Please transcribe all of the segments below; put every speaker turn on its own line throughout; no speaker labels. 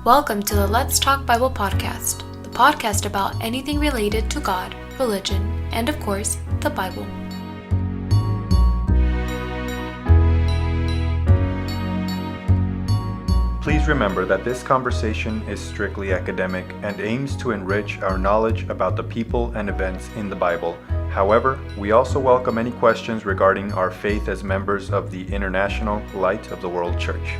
Welcome to the Let's Talk Bible podcast, the podcast about anything related to God, religion, and of course, the Bible.
Please remember that this conversation is strictly academic and aims to enrich our knowledge about the people and events in the Bible. However, we also welcome any questions regarding our faith as members of the International Light of the World Church.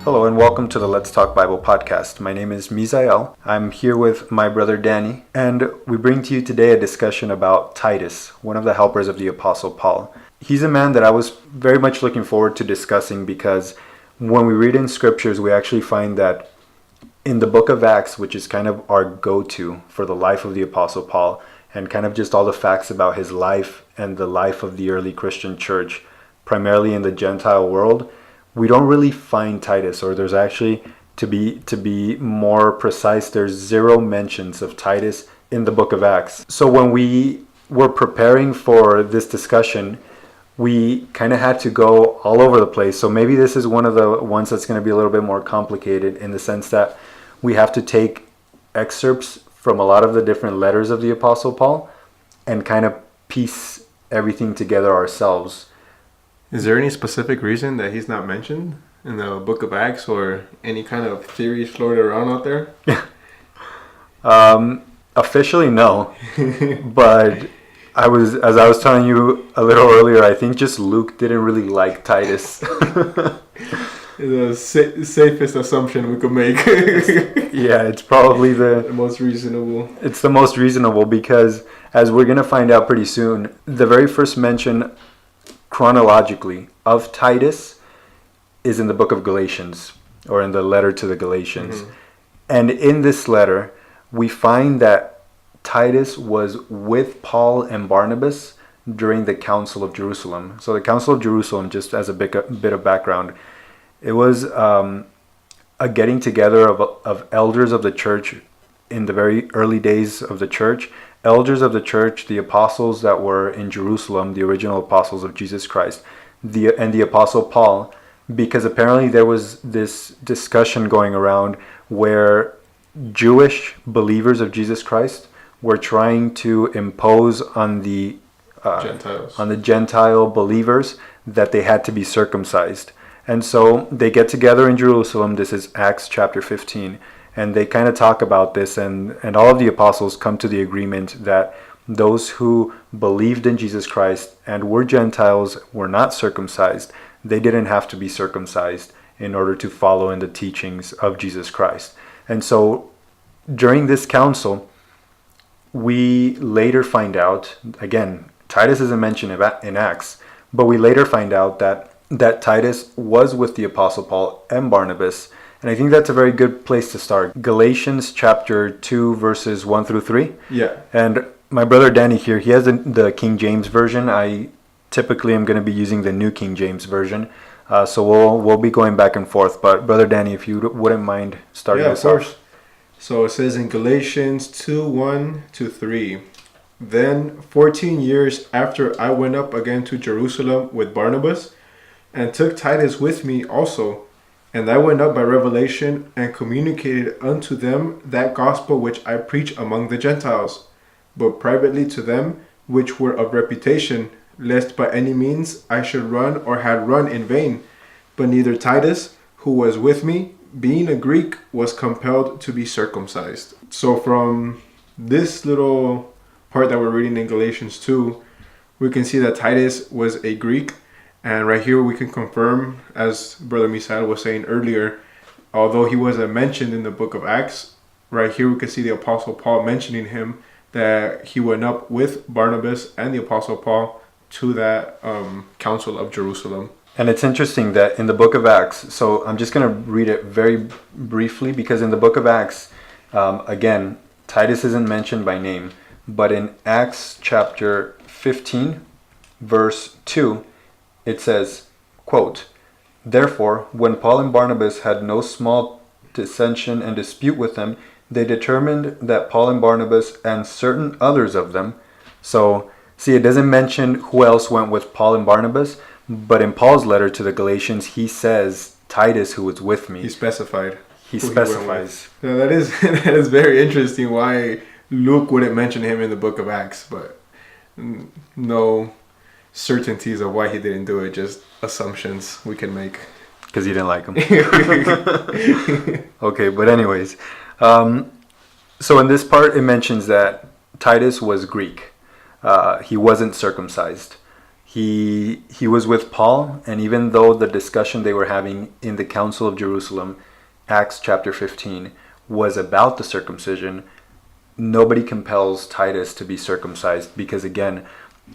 Hello and welcome to the Let's Talk Bible podcast. My name is Misael. I'm here with my brother Danny, and we bring to you today a discussion about Titus, one of the helpers of the Apostle Paul. He's a man that I was very much looking forward to discussing because when we read in scriptures, we actually find that in the book of Acts, which is kind of our go-to for the life of the Apostle Paul, and kind of just all the facts about his life and the life of the early Christian church, primarily in the Gentile world, we don't really find Titus, or there's actually, to be more precise, there's zero mentions of Titus in the book of Acts. So when we were preparing for this discussion, we kind of had to go all over the place. So maybe this is one of the ones that's going to be a little bit more complicated in the sense that we have to take excerpts from a lot of the different letters of the Apostle Paul and kind of piece everything together ourselves.
Is there any specific reason that he's not mentioned in the book of Acts, or any kind of theories floated around out there?
Officially, no. But as I was telling you a little earlier, I think just Luke didn't really like Titus.
The safest assumption we could make.
Yeah, it's probably the
most reasonable.
It's the most reasonable because, as we're going to find out pretty soon, the very first mention chronologically of Titus is in the book of Galatians, or in the letter to the Galatians. Mm-hmm. And in this letter, we find that Titus was with Paul and Barnabas during the Council of Jerusalem. So the Council of Jerusalem, just as a bit of background, it was a getting together of elders of the church in the very early days of the church. Elders of the church, the apostles that were in Jerusalem, the original apostles of Jesus Christ, and the apostle Paul, because apparently there was this discussion going around where Jewish believers of Jesus Christ were trying to impose on the Gentile believers that they had to be circumcised. And so they get together in Jerusalem. This is Acts chapter 15. And they kind of talk about this, and all of the apostles come to the agreement that those who believed in Jesus Christ and were Gentiles were not circumcised. They didn't have to be circumcised in order to follow in the teachings of Jesus Christ. And so during this council, we later find out, again, Titus isn't mentioned in Acts, but we later find out that Titus was with the Apostle Paul and Barnabas. And I think that's a very good place to start. Galatians chapter 2, verses 1 through 3.
Yeah.
And my brother Danny here, he has the King James Version. I typically am going to be using the New King James Version. So we'll be going back and forth. But brother Danny, if you wouldn't mind starting this off.
So it says in Galatians 2, 1 to 3. Then 14 years after I went up again to Jerusalem with Barnabas, and took Titus with me also. And I went up by revelation and communicated unto them that gospel which I preach among the Gentiles, but privately to them which were of reputation, lest by any means I should run or had run in vain. But neither Titus, who was with me, being a Greek, was compelled to be circumcised. So from this little part that we're reading in Galatians 2, we can see that Titus was a Greek. And right here we can confirm, as Brother Misael was saying earlier, although he wasn't mentioned in the book of Acts, right here we can see the Apostle Paul mentioning him, that he went up with Barnabas and the Apostle Paul to that Council of Jerusalem.
And it's interesting that in the book of Acts, so I'm just going to read it very briefly, because in the book of Acts, again, Titus isn't mentioned by name, but in Acts chapter 15, verse 2, it says, quote, "Therefore, when Paul and Barnabas had no small dissension and dispute with them, they determined that Paul and Barnabas and certain others of them. So, see, it doesn't mention who else went with Paul and Barnabas, but in Paul's letter to the Galatians, he says Titus, who was with me.
He specified.
He
who he went
specifies.
with. Yeah, that is very interesting why Luke wouldn't mention him in the book of Acts, but no certainties of why he didn't do it, just assumptions we can make.
Because he didn't like him. Okay, but anyways. So in this part, it mentions that Titus was Greek. He wasn't circumcised. He was with Paul, and even though the discussion they were having in the Council of Jerusalem, Acts chapter 15, was about the circumcision, nobody compels Titus to be circumcised, because again,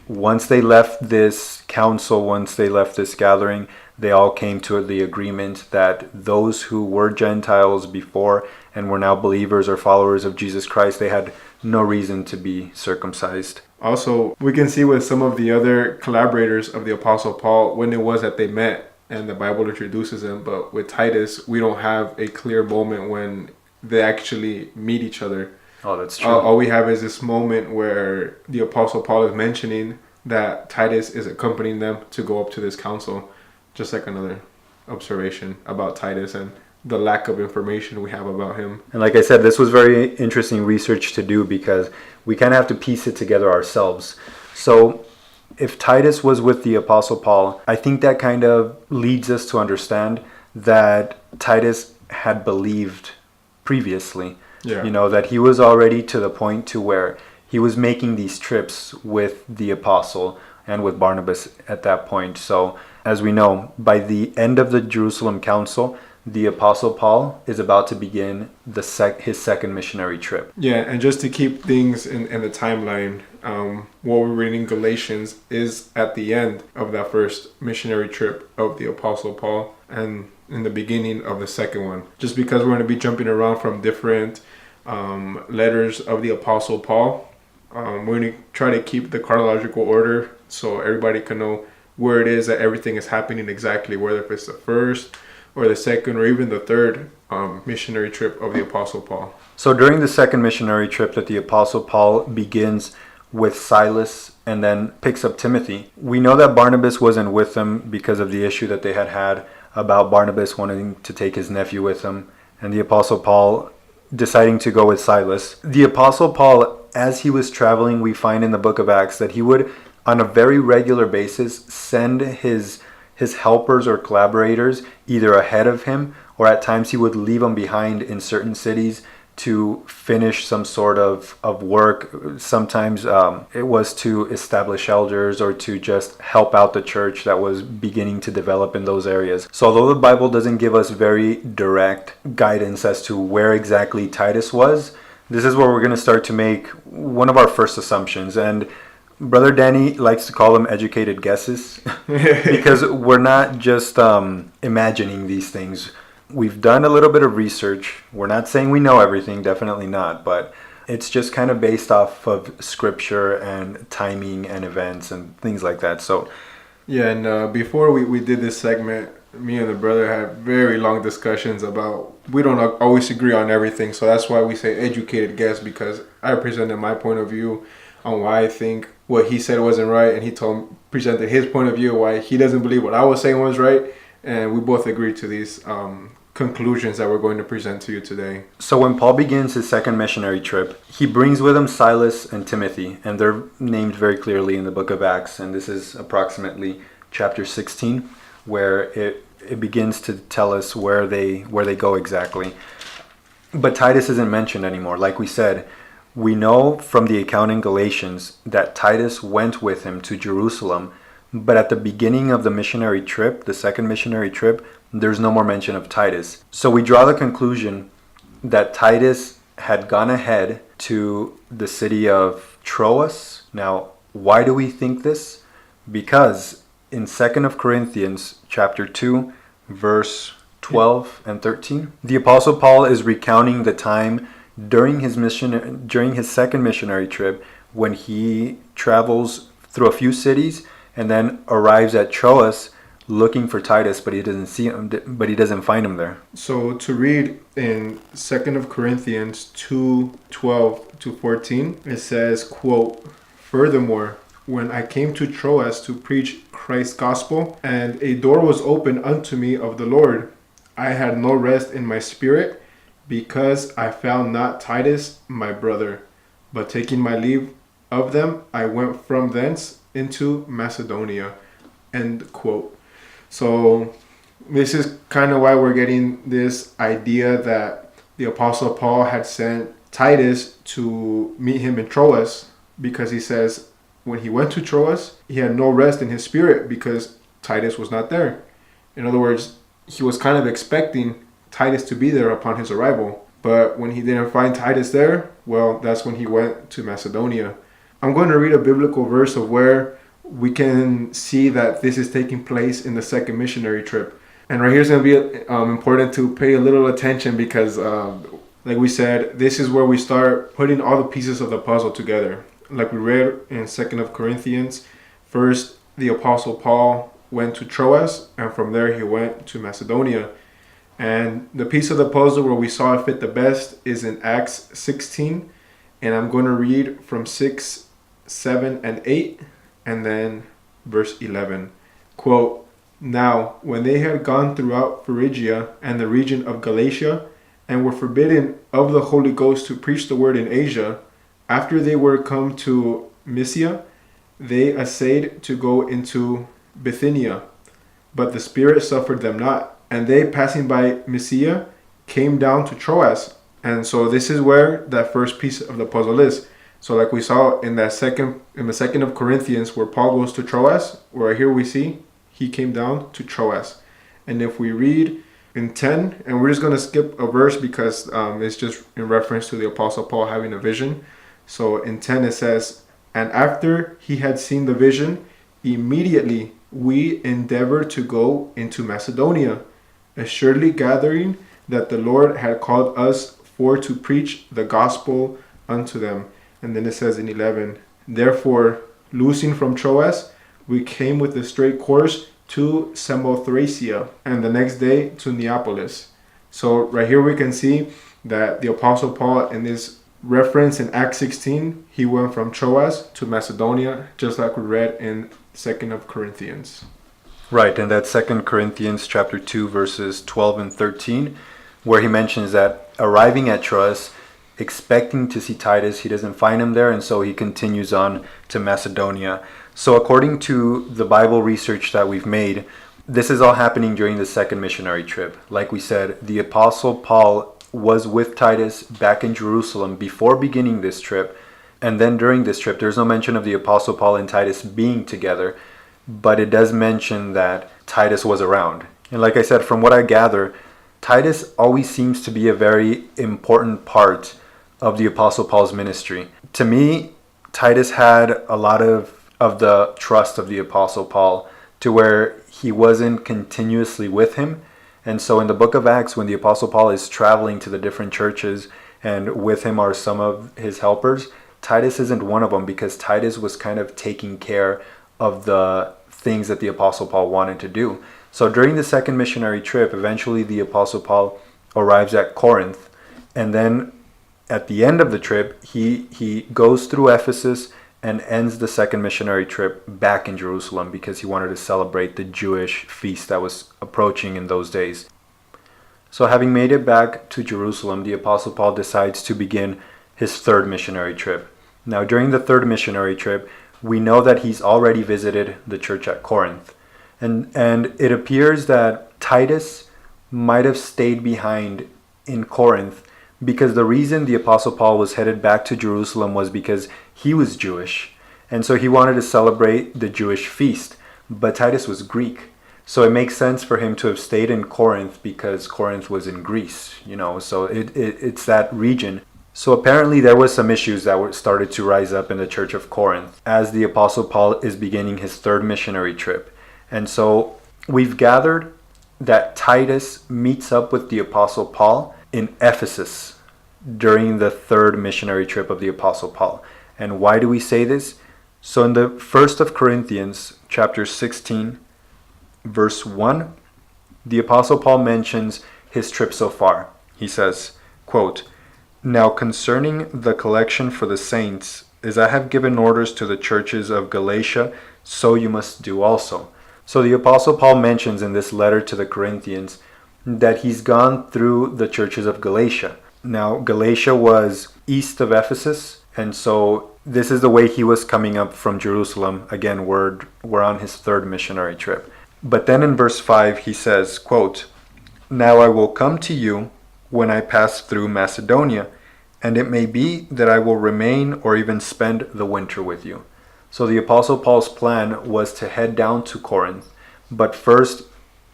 once they left this council, once they left this gathering, they all came to the agreement that those who were Gentiles before and were now believers or followers of Jesus Christ, they had no reason to be circumcised.
Also, we can see with some of the other collaborators of the Apostle Paul when it was that they met and the Bible introduces them, but with Titus, we don't have a clear moment when they actually meet each other.
Oh, that's true.
All we have is this moment where the Apostle Paul is mentioning that Titus is accompanying them to go up to this council. Just like another observation about Titus and the lack of information we have about him.
And like I said, this was very interesting research to do because we kind of have to piece it together ourselves. So if Titus was with the Apostle Paul, I think that kind of leads us to understand that Titus had believed previously.
Yeah.
You know, that he was already to the point to where he was making these trips with the Apostle and with Barnabas at that point. So as we know, by the end of the Jerusalem Council, the Apostle Paul is about to begin his second missionary trip.
Yeah, and just to keep things in the timeline, what we're reading in Galatians is at the end of that first missionary trip of the Apostle Paul and in the beginning of the second one. Just because we're going to be jumping around from different letters of the Apostle Paul, we're going to try to keep the chronological order so everybody can know where it is that everything is happening exactly, whether if it's the first or the second or even the third missionary trip of the Apostle Paul.
So during the second missionary trip that the Apostle Paul begins with Silas and then picks up Timothy, we know that Barnabas wasn't with them because of the issue that they had about Barnabas wanting to take his nephew with him and the Apostle Paul deciding to go with Silas. The Apostle Paul, as he was traveling, we find in the book of Acts that he would on a very regular basis send his helpers or collaborators either ahead of him, or at times he would leave them behind in certain cities to finish some sort of work. Sometimes it was to establish elders or to just help out the church that was beginning to develop in those areas. So although the Bible doesn't give us very direct guidance as to where exactly Titus was, this is where we're going to start to make one of our first assumptions. And Brother Danny likes to call them educated guesses because we're not just imagining these things. We've done a little bit of research. We're not saying we know everything, definitely not, but it's just kind of based off of scripture and timing and events and things like that. So,
yeah, and before we did this segment, me and the brother had very long discussions about we don't always agree on everything. So that's why we say educated guess, because I presented my point of view on why I think what he said wasn't right, and he presented his point of view why he doesn't believe what I was saying was right, and we both agreed to these conclusions that we're going to present to you today.
So when Paul begins his second missionary trip, he brings with him Silas and Timothy, and they're named very clearly in the book of Acts, and this is approximately chapter 16, where it begins to tell us where they go exactly. But Titus isn't mentioned anymore. Like we said, we know from the account in Galatians that Titus went with him to Jerusalem, but at the beginning of the missionary trip, the second missionary trip, there's no more mention of Titus. So we draw the conclusion that Titus had gone ahead to the city of Troas. Now, why do we think this? Because in 2 Corinthians chapter 2, verse 12 and 13, the Apostle Paul is recounting the time during his second missionary trip when he travels through a few cities and then arrives at Troas, looking for Titus, but he doesn't see him, but he doesn't find him there.
So to read in 2 of Corinthians 2:12-14, it says, quote, "Furthermore, when I came to Troas to preach Christ's gospel, and a door was opened unto me of the Lord, I had no rest in my spirit, because I found not Titus my brother. But taking my leave of them, I went from thence into Macedonia." End quote. So this is kind of why we're getting this idea that the Apostle Paul had sent Titus to meet him in Troas, because he says when he went to Troas, he had no rest in his spirit because Titus was not there. In other words, he was kind of expecting Titus to be there upon his arrival. But when he didn't find Titus there, well, that's when he went to Macedonia. I'm going to read a biblical verse of where we can see that this is taking place in the second missionary trip. And right here is going to be important to pay a little attention because, like we said, this is where we start putting all the pieces of the puzzle together. Like we read in 2 of Corinthians, first the Apostle Paul went to Troas, and from there he went to Macedonia. And the piece of the puzzle where we saw it fit the best is in Acts 16. And I'm going to read from 6, 7, and 8, and then verse 11. Quote, "Now, when they had gone throughout Phrygia and the region of Galatia, and were forbidden of the Holy Ghost to preach the word in Asia, after they were come to Mysia, they essayed to go into Bithynia, but the Spirit suffered them not. And they, passing by Mysia, came down to Troas." And so this is where that first piece of the puzzle is. So like we saw in the second of Corinthians, where Paul goes to Troas, where here we see he came down to Troas. And if we read in 10, and we're just going to skip a verse because it's just in reference to the Apostle Paul having a vision. So in 10 it says, "And after he had seen the vision, immediately we endeavored to go into Macedonia, assuredly gathering that the Lord had called us for to preach the gospel unto them." And then it says in 11, "Therefore, loosing from Troas, we came with a straight course to Samothracia, and the next day to Neapolis." So right here we can see that the Apostle Paul, in this reference in Acts 16, he went from Troas to Macedonia, just like we read in 2 of Corinthians.
Right, and that's 2 Corinthians chapter 2, verses 12 and 13, where he mentions that arriving at Troas, expecting to see Titus, he doesn't find him there, and so he continues on to Macedonia. So according to the Bible research that we've made, this is all happening during the second missionary trip. Like we said, the Apostle Paul was with Titus back in Jerusalem before beginning this trip, and then during this trip, there's no mention of the Apostle Paul and Titus being together, but it does mention that Titus was around. And like I said, from what I gather, Titus always seems to be a very important part of the Apostle Paul's ministry. To me, Titus had a lot of the trust of the Apostle Paul, to where he wasn't continuously with him. And so in the book of Acts, when the Apostle Paul is traveling to the different churches and with him are some of his helpers, Titus isn't one of them, because Titus was kind of taking care of the things that the Apostle Paul wanted to do. So during the second missionary trip, eventually the Apostle Paul arrives at Corinth, and then at the end of the trip, he goes through Ephesus and ends the second missionary trip back in Jerusalem, because he wanted to celebrate the Jewish feast that was approaching in those days. So having made it back to Jerusalem, the Apostle Paul decides to begin his third missionary trip. Now during the third missionary trip, we know that he's already visited the church at Corinth. And it appears that Titus might have stayed behind in Corinth, because the reason the Apostle Paul was headed back to Jerusalem was because he was Jewish. And so he wanted to celebrate the Jewish feast. But Titus was Greek. So it makes sense for him to have stayed in Corinth, because Corinth was in Greece, so it's that region. So apparently there was some issues that were started to rise up in the church of Corinth as the Apostle Paul is beginning his third missionary trip. And so we've gathered that Titus meets up with the Apostle Paul in Ephesus during the third missionary trip of the Apostle Paul. And why do we say this? So in the 1st of Corinthians chapter 16, verse 1, the Apostle Paul mentions his trip so far. He says, quote, "Now concerning the collection for the saints, as I have given orders to the churches of Galatia, so you must do also." So the Apostle Paul mentions in this letter to the Corinthians that he's gone through the churches of Galatia. Now, Galatia was east of Ephesus, and so this is the way he was coming up from Jerusalem. Again, we're on his third missionary trip. But then in verse 5, he says, quote, "Now I will come to you when I pass through Macedonia, and it may be that I will remain or even spend the winter with you." So the Apostle Paul's plan was to head down to Corinth, but first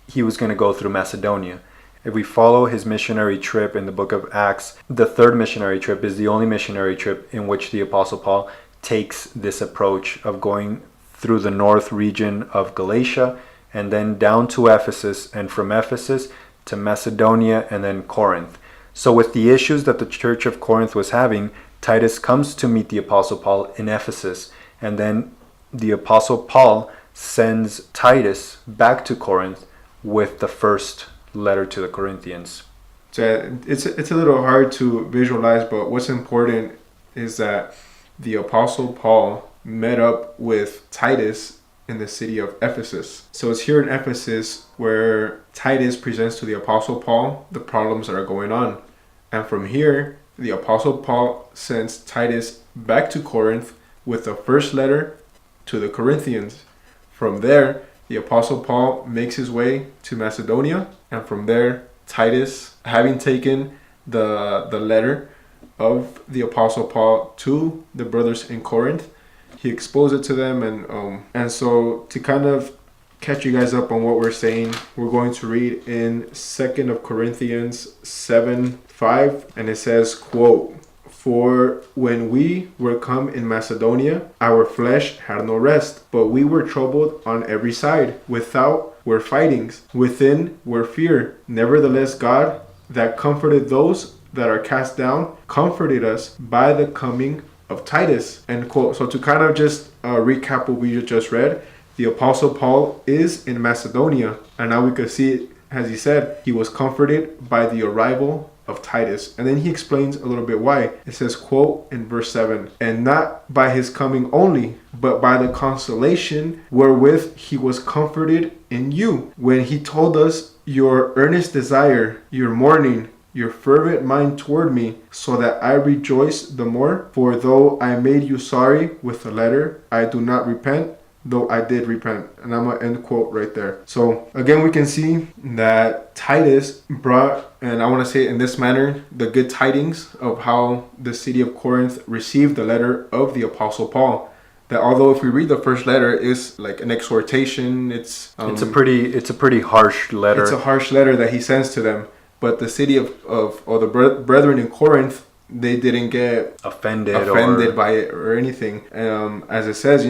he was going to go through Macedonia. If we follow his missionary trip in the book of Acts, the third missionary trip is the only missionary trip in which the Apostle Paul takes this approach of going through the north region of Galatia and then down to Ephesus, and from Ephesus to Macedonia and then Corinth. So with the issues that the church of Corinth was having, Titus comes to meet the Apostle Paul in Ephesus, and then the Apostle Paul sends Titus back to Corinth with the first letter to the Corinthians.
So it's a little hard to visualize, but what's important is that the Apostle Paul met up with Titus in the city of Ephesus. So it's here in Ephesus where Titus presents to the Apostle Paul the problems that are going on. And from here, the Apostle Paul sends Titus back to Corinth with the first letter to the Corinthians. From there, the Apostle Paul makes his way to Macedonia, and from there, Titus, having taken the letter of the Apostle Paul to the brothers in Corinth, he exposed it to them, and so to kind of catch you guys up on what we're saying, we're going to read in 2 of Corinthians 7:5, and it says, quote, "For when we were come in Macedonia, our flesh had no rest, but we were troubled on every side. Without were fightings, within were fear. Nevertheless, God, that comforted those that are cast down, comforted us by the coming of Titus." End quote. So to kind of just recap what we just read, the Apostle Paul is in Macedonia, and now we could see, as he said, he was comforted by the arrival of Titus. And then he explains a little bit why. It says, quote, in verse 7, "And not by his coming only, but by the consolation wherewith he was comforted in you, when he told us your earnest desire, your mourning, your fervent mind toward me, so that I rejoice the more. For though I made you sorry with the letter, I do not repent, though I did repent." And I'm going to end quote right there. So again, we can see that Titus brought, and I want to say it in this manner, the good tidings of how the city of Corinth received the letter of the Apostle Paul. That although if we read the first letter, is like an exhortation, it's
a pretty harsh letter.
It's a harsh letter that he sends to them. But the city of the brethren in Corinth, they didn't get offended by it or anything. As it says,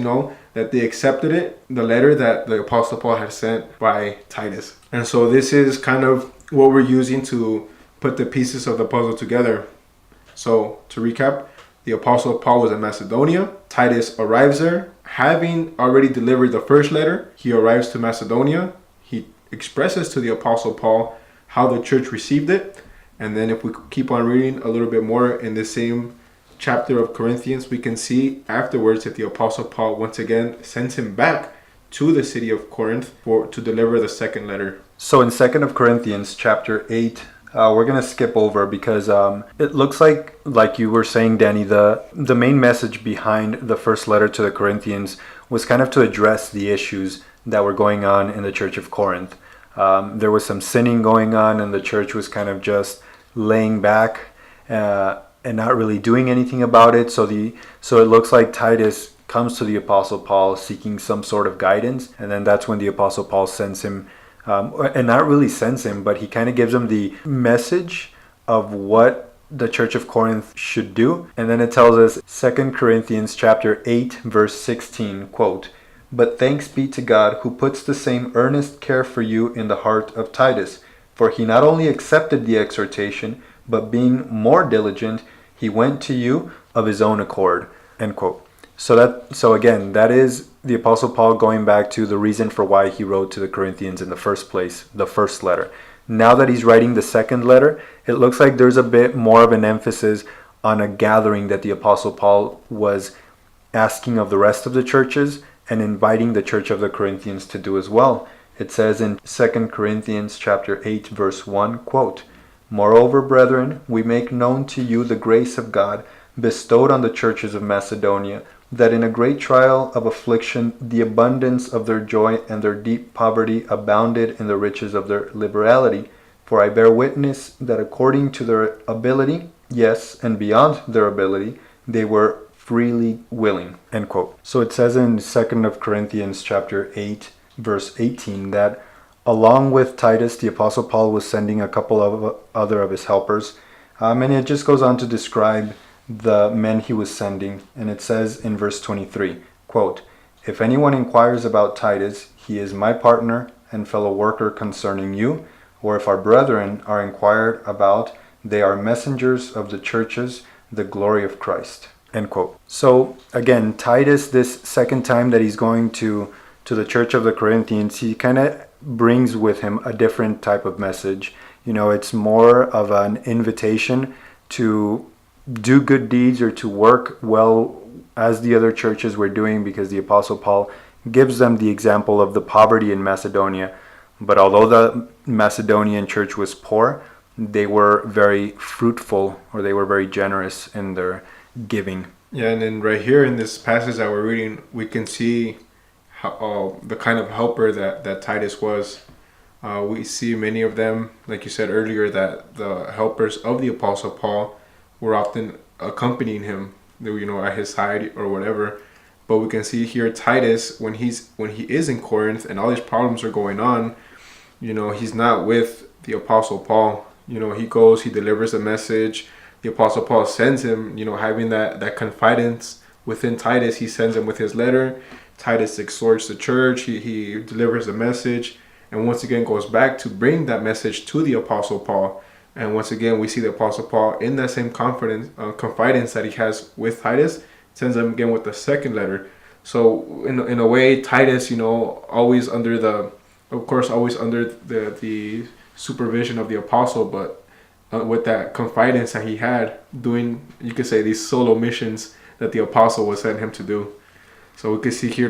that they accepted it, the letter that the Apostle Paul had sent by Titus. And so this is kind of what we're using to put the pieces of the puzzle together. So to recap, the Apostle Paul was in Macedonia. Titus arrives there. Having already delivered the first letter, he arrives to Macedonia. He expresses to the Apostle Paul how the church received it. And then if we keep on reading a little bit more in the same chapter of Corinthians, we can see afterwards that the Apostle Paul once again sends him back to the city of Corinth to deliver the second letter.
So in 2 of Corinthians chapter 8, we're going to skip over because it looks like you were saying, Danny, the main message behind the first letter to the Corinthians was kind of to address the issues that were going on in the church of Corinth. There was some sinning going on, and the church was kind of just laying back and not really doing anything about it. So it looks like Titus comes to the Apostle Paul seeking some sort of guidance, and then that's when the Apostle Paul sends him, and not really sends him, but he kind of gives him the message of what the church of Corinth should do. And then it tells us 2 Corinthians chapter 8 verse 16, quote, "But thanks be to God who puts the same earnest care for you in the heart of Titus, for he not only accepted the exhortation, but being more diligent, he went to you of his own accord." End quote. So again, that is the Apostle Paul going back to the reason for why he wrote to the Corinthians in the first place, the first letter. Now that he's writing the second letter, it looks like there's a bit more of an emphasis on a gathering that the Apostle Paul was asking of the rest of the churches and inviting the church of the Corinthians to do as well. It says in 2 Corinthians chapter 8, verse 1, quote, "Moreover, brethren, we make known to you the grace of God bestowed on the churches of Macedonia, that in a great trial of affliction the abundance of their joy and their deep poverty abounded in the riches of their liberality. For I bear witness that according to their ability, yes, and beyond their ability, they were freely willing." End quote. So it says in 2 Corinthians chapter 8, verse 18, that along with Titus, the Apostle Paul was sending a couple of other of his helpers. And it just goes on to describe the men he was sending. And it says in verse 23, quote, "If anyone inquires about Titus, he is my partner and fellow worker concerning you. Or if our brethren are inquired about, they are messengers of the churches, the glory of Christ." End quote. So again, Titus, this second time that he's going to the church of the Corinthians, he kind of brings with him a different type of message. It's more of an invitation to do good deeds or to work well as the other churches were doing, because the Apostle Paul gives them the example of the poverty in Macedonia. But although the Macedonian church was poor, they were very fruitful, or they were very generous in their giving.
Yeah, and then right here in this passage that we're reading, we can see how, the kind of helper that Titus was. We see many of them, like you said earlier, that the helpers of the Apostle Paul were often accompanying him, at his side or whatever. But we can see here Titus, when he is in Corinth and all these problems are going on, he's not with the Apostle Paul. He goes, he delivers a message. The Apostle Paul sends him, having that confidence within Titus. He sends him with his letter. Titus exhorts the church. He delivers a message, and once again goes back to bring that message to the Apostle Paul. And once again, we see the Apostle Paul in that same confidence that he has with Titus, sends him again with the second letter. So in a way, Titus, always under the supervision of the apostle, but with that confidence that he had, doing, you could say, these solo missions that the apostle was sending him to do. So we can see here,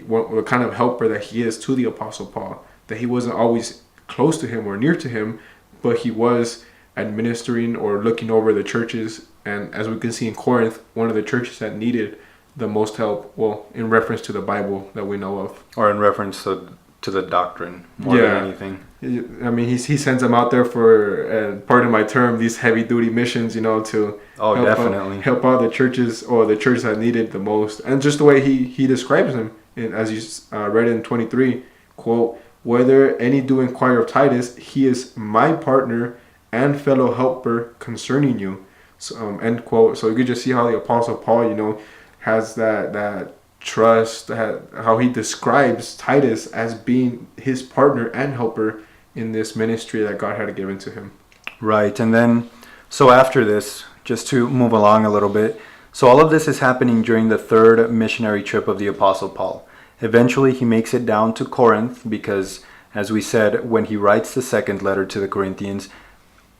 what kind of helper that he is to the Apostle Paul, that he wasn't always close to him or near to him, but he was administering or looking over the churches. And as we can see in Corinth, one of the churches that needed the most help, well, in reference to the Bible that we know of.
Or in reference to the doctrine, more than anything.
I mean, he sends them out there for, pardon my term, these heavy-duty missions, to help out the churches, or the churches that needed the most. And just the way he describes them, as you read in 23, quote, "Whether any do inquire of Titus, he is my partner and fellow helper concerning you." So, end quote. So you could just see how the Apostle Paul, has that trust, how he describes Titus as being his partner and helper in this ministry that God had given to him.
Right. And then, so after this, just to move along a little bit, so all of this is happening during the third missionary trip of the Apostle Paul. Eventually he makes it down to Corinth, because as we said, when he writes the second letter to the Corinthians,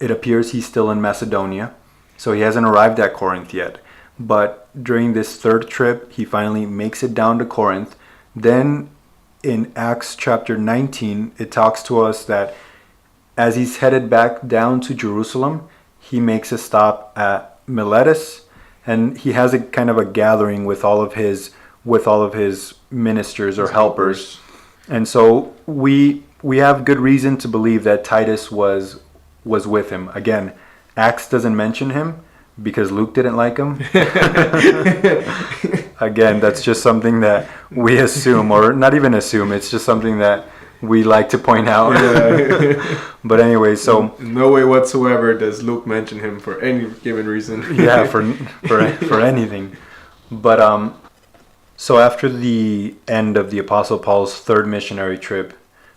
it appears he's still in Macedonia. So he hasn't arrived at Corinth yet. But during this third trip, he finally makes it down to Corinth. Then in Acts chapter 19, it talks to us that as he's headed back down to Jerusalem, he makes a stop at Miletus, and he has a kind of a gathering with all of his ministers or helpers. And so we have good reason to believe that Titus was with him. Again, Acts doesn't mention him because Luke didn't like him. Again, that's just something that we assume, or not even assume, it's just something that we like to point out. Yeah. But anyway, so
no way whatsoever does Luke mention him for any given reason.
Yeah, for anything. But so after the end of the Apostle Paul's third missionary trip,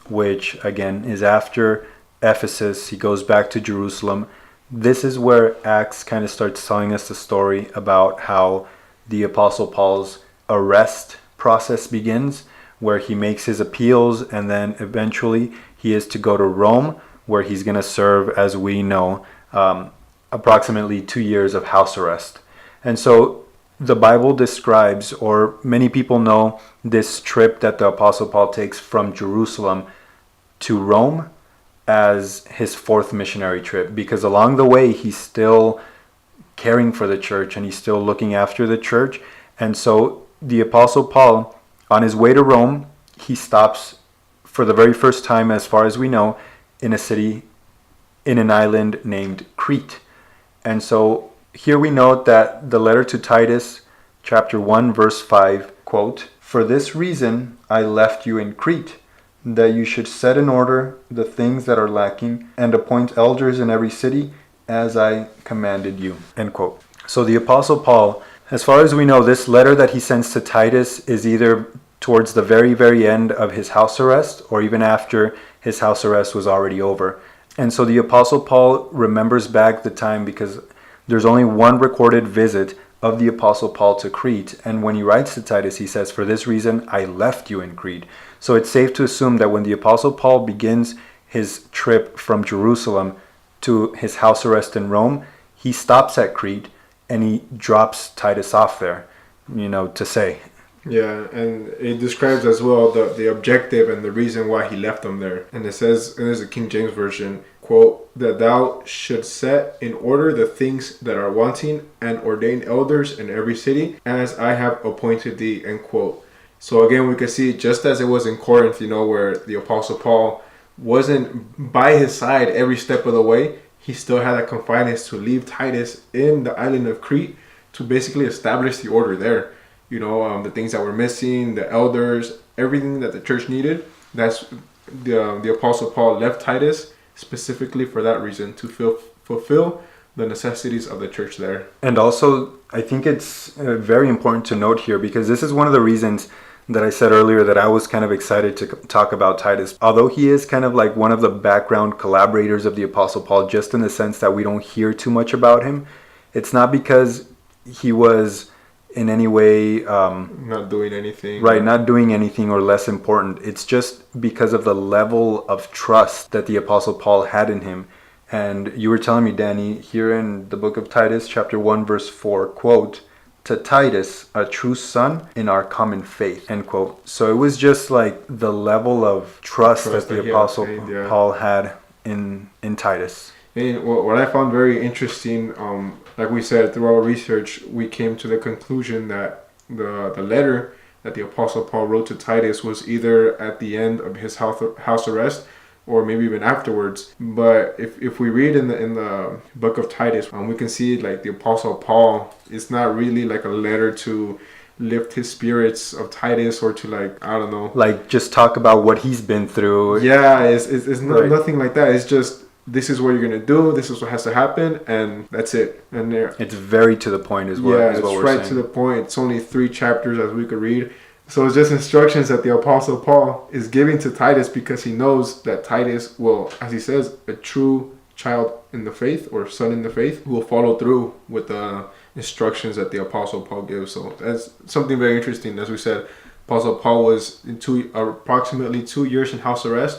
which again is after Ephesus, he goes back to Jerusalem. This is where Acts kind of starts telling us the story about how the Apostle Paul's arrest process begins, where he makes his appeals, and then eventually he is to go to Rome, where he's going to serve, as we know, approximately 2 years of house arrest. And so the Bible describes, or many people know, this trip that the Apostle Paul takes from Jerusalem to Rome as his fourth missionary trip, because along the way he's still caring for the church and he's still looking after the church. And so the Apostle Paul, on his way to Rome, he stops for the very first time, as far as we know, in a city, in an island named Crete. And so here we note that the letter to Titus, chapter 1, verse 5, quote, "For this reason I left you in Crete, that you should set in order the things that are lacking, and appoint elders in every city, as I commanded you." End quote. So the Apostle Paul, as far as we know, this letter that he sends to Titus is either towards the very, very end of his house arrest, or even after his house arrest was already over. And so the Apostle Paul remembers back the time, because there's only one recorded visit of the Apostle Paul to Crete. And when he writes to Titus, he says, "For this reason, I left you in Crete." So it's safe to assume that when the Apostle Paul begins his trip from Jerusalem to his house arrest in Rome, he stops at Crete and he drops Titus off there, to say.
Yeah, and it describes as well the objective and the reason why he left them there. And it says, and there's a King James Version, quote, "that thou should set in order the things that are wanting, and ordain elders in every city, as I have appointed thee," end quote. So again, we can see, just as it was in Corinth, where the Apostle Paul wasn't by his side every step of the way, he still had a confidence to leave Titus in the island of Crete to basically establish the order there. The things that were missing, the elders, everything that the church needed. That's the Apostle Paul left Titus specifically for that reason, to fulfill the necessities of the church there.
And also, I think it's very important to note here, because this is one of the reasons that I said earlier that I was kind of excited to talk about Titus. Although he is kind of like one of the background collaborators of the Apostle Paul, just in the sense that we don't hear too much about him, it's not because he was in any way
not doing anything.
Right, not doing anything or less important. It's just because of the level of trust that the Apostle Paul had in him. And you were telling me, Danny, here in the book of Titus, chapter 1, verse 4, quote, "To Titus, a true son in our common faith," end quote. So it was just like the level of trust that the Apostle Paul had in Titus.
And what I found very interesting, like we said, through our research, we came to the conclusion that the letter that the Apostle Paul wrote to Titus was either at the end of his house arrest, or maybe even afterwards. But if we read in the book of Titus, we can see like the Apostle Paul, it's not really like a letter to lift his spirits of Titus, or to
like just talk about what he's been through.
Yeah, it's
Right.
Nothing like that. It's just, this is what you're gonna do, this is what has to happen, and that's it. And
it's very to the point, is what
it's
we're
right
saying.
to the point. It's only 3 chapters, as we could read. So it's just instructions that the Apostle Paul is giving to Titus, because he knows that Titus will, as he says, a true child in the faith, or son in the faith, who will follow through with the instructions that the Apostle Paul gives. So that's something very interesting. As we said, Apostle Paul was in approximately 2 years in house arrest.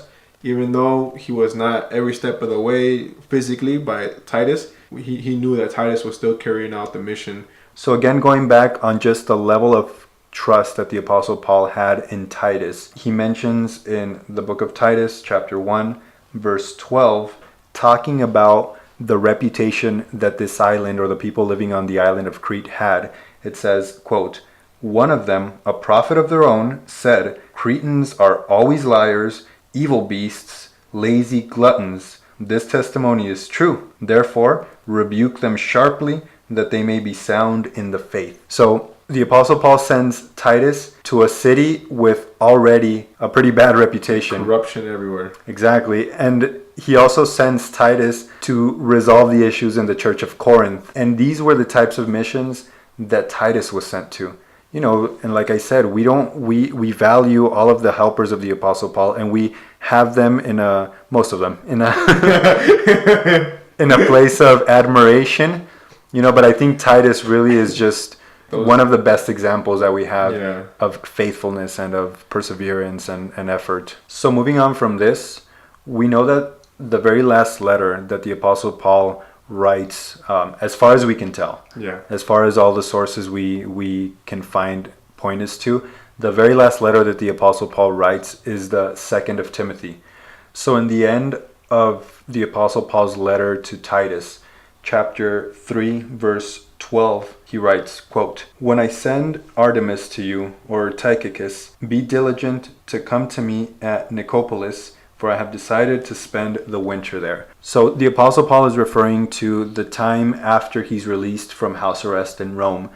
Even though he was not every step of the way physically by Titus, he knew that Titus was still carrying out the mission.
So again, going back on just the level of trust that the Apostle Paul had in Titus, he mentions in the book of Titus, chapter 1, verse 12, talking about the reputation that this island, or the people living on the island of Crete, had. It says, quote, "One of them, a prophet of their own, said, 'Cretans are always liars, evil beasts, lazy gluttons. This testimony is true. Therefore, rebuke them sharply, that they may be sound in the faith.'" So the Apostle Paul sends Titus to a city with already a pretty bad reputation.
Corruption everywhere.
Exactly. And he also sends Titus to resolve the issues in the church of Corinth. And these were the types of missions that Titus was sent to. And like I said, we value all of the helpers of the Apostle Paul, and we have them most of them in a place of admiration, but I think Titus really is just one of the best examples that we have
Yeah.
of faithfulness and of perseverance and effort. So moving on from this, we know that the very last letter that the Apostle Paul writes, as far as we can tell,
Yeah.
as far as all the sources we can find point us to, the very last letter that the Apostle Paul writes is the second of Timothy. So in the end of the Apostle Paul's letter to Titus, chapter 3, verse 12, he writes, quote, "When I send Artemas to you, or Tychicus, be diligent to come to me at Nicopolis, for I have decided to spend the winter there." So the Apostle Paul is referring to the time after he's released from house arrest in Rome.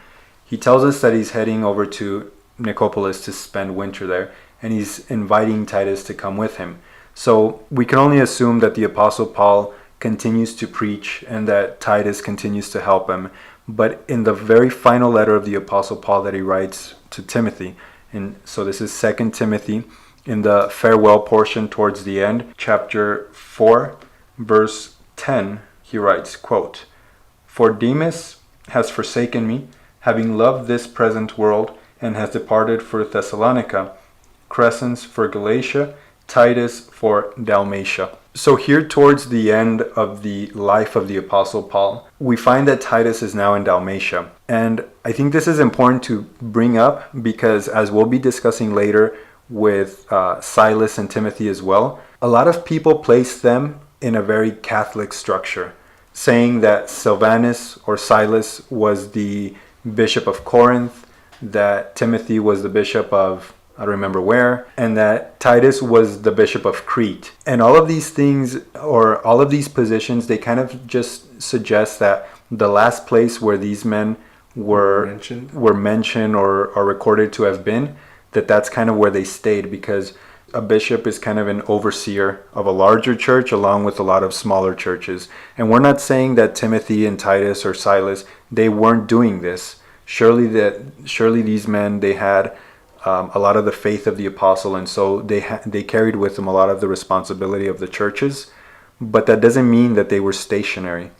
He tells us that he's heading over to Nicopolis to spend winter there, and he's inviting Titus to come with him. So we can only assume that the Apostle Paul continues to preach and that Titus continues to help him. But in the very final letter of the Apostle Paul that he writes to Timothy, and so this is 2 Timothy, in the farewell portion towards the end, chapter 4, verse 10, he writes, quote, "For Demas has forsaken me, having loved this present world, and has departed for Thessalonica, Crescens for Galatia, Titus for Dalmatia." So here towards the end of the life of the Apostle Paul, we find that Titus is now in Dalmatia. And I think this is important to bring up because, as we'll be discussing later with Silas and Timothy as well, a lot of people place them in a very Catholic structure, saying that Silvanus or Silas was the bishop of Corinth, that Timothy was the bishop of I don't remember where, and that Titus was the bishop of Crete. And all of these things, or all of these positions, they kind of just suggest that the last place where these men were mentioned or are recorded to have been, that's kind of where they stayed, because a bishop is kind of an overseer of a larger church along with a lot of smaller churches. And we're not saying that Timothy and Titus or Silas, they weren't doing this. Surely these men, they had a lot of the faith of the apostle, and so they carried with them a lot of the responsibility of the churches, but that doesn't mean that they were stationary.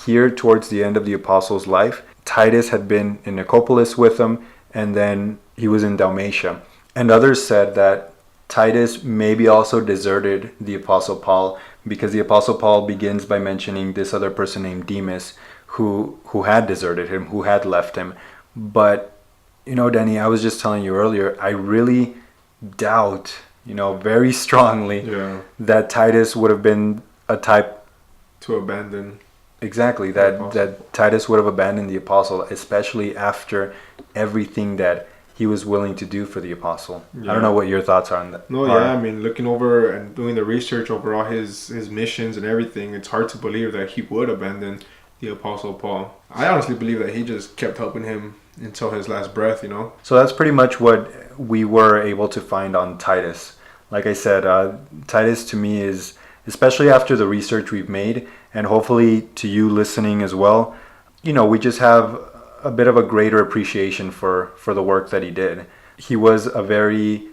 Here towards the end of the apostle's life, Titus had been in Nicopolis with them, and then he was in Dalmatia. And others said that Titus maybe also deserted the apostle Paul, because the apostle Paul begins by mentioning this other person named Demas who had deserted him, who had left him. But Danny, I was just telling you earlier, I really doubt, very strongly that Titus would have been a type
to abandon.
Exactly, that Titus would have abandoned the apostle, especially after everything that he was willing to do for the apostle. Yeah. I don't know what your thoughts are on that.
No, yeah, I mean, looking over and doing the research over all his missions and everything, it's hard to believe that he would abandon the apostle Paul. I honestly believe that he just kept helping him until his last breath, So that's pretty much what we were able to find on Titus. Like I said, Titus to me is, especially after the research we've made, and hopefully to you listening as well, we just have a bit of a greater appreciation for the work that he did. He was a very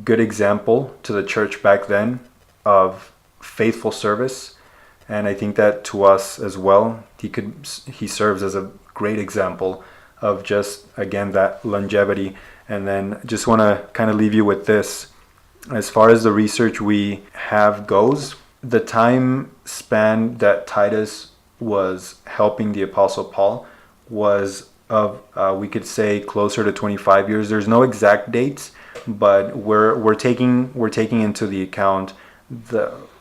good example to the church back then of faithful service, and I think that to us as well, he serves as a great example of just, again, that longevity. And then just want to kind of leave you with this. As far as the research we have goes, the time span that Titus was helping the Apostle Paul was of, we could say, closer to 25 years. There's no exact dates, but we're taking into the account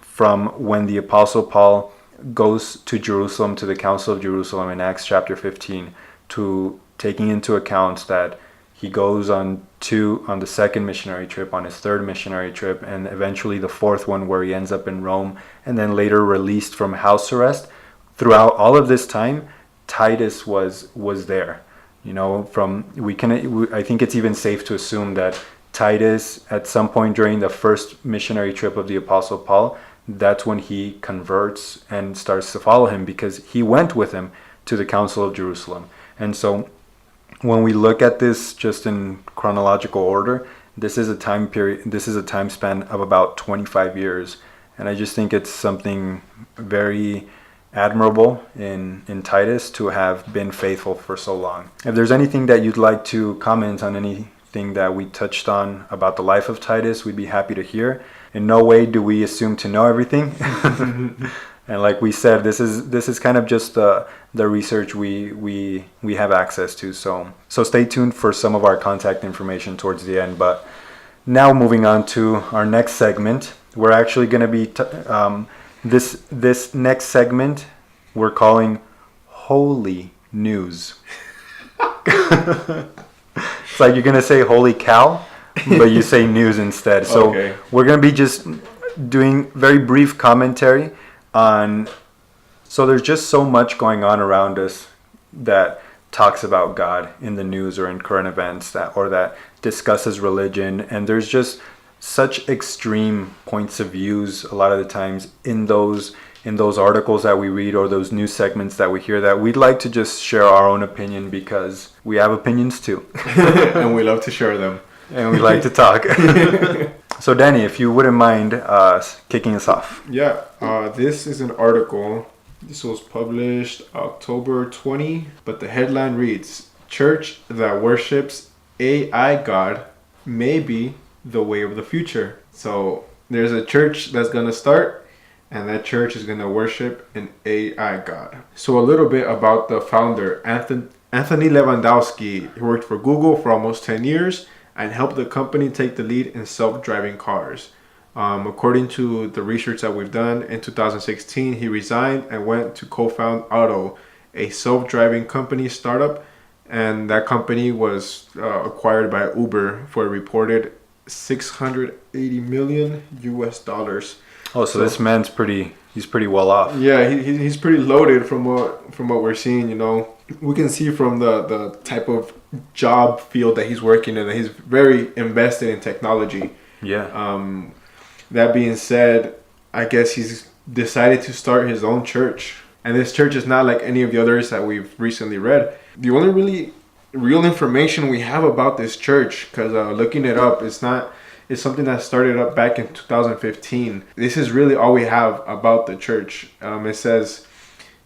from when the Apostle Paul goes to Jerusalem, to the Council of Jerusalem in Acts chapter 15, to taking into account that he goes on the second missionary trip, on his third missionary trip, and eventually the fourth one where he ends up in Rome, and then later released from house arrest. Throughout all of this time, Titus was there. I think it's even safe to assume that Titus, at some point during the first missionary trip of the Apostle Paul, that's when he converts and starts to follow him, because he went with him to the Council of Jerusalem. And so when we look at this just in chronological order, this is a time span of about 25 years. And I just think it's something very,
admirable in Titus to have been faithful for so long. If there's anything that you'd like to comment on, anything that we touched on about the life of Titus, we'd be happy to hear. In no way do we assume to know everything. And like we said, this is kind of just the research we have access to. So stay tuned for some of our contact information towards the end. But now moving on to our next segment, we're actually going to be this next segment we're calling Holy News. It's like you're going to say holy cow, but you say news instead. So
Okay.
We're going to be just doing very brief commentary on. So there's just so much going on around us that talks about God in the news or in current events that discusses religion, and there's just such extreme points of views a lot of the times in those articles that we read or those news segments that we hear, that we'd like to just share our own opinion because we have opinions too.
And we love to share them.
And we like to talk. So Danny, if you wouldn't mind kicking us off.
Yeah, this is an article. This was published October 20, but the headline reads, "Church that worships AI God may be the way of the future." So there's a church that's going to start, and that church is going to worship an AI God. So a little bit about the founder, Anthony Lewandowski. He worked for Google for almost 10 years and helped the company take the lead in self-driving cars. According to the research that we've done, in 2016, he resigned and went to co-found Auto, a self-driving company startup, and that company was acquired by Uber for a reported $680 million US.
Oh, so this man's he's pretty well off.
Yeah, he's pretty loaded from what we're seeing. You know, we can see from the type of job field that he's working in that he's very invested in technology.
Yeah.
That being said, I guess he's decided to start his own church, and this church is not like any of the others that we've recently read. The only really real information we have about this church, because looking it up, it's something that started up back in 2015. This is really all we have about the church. It says,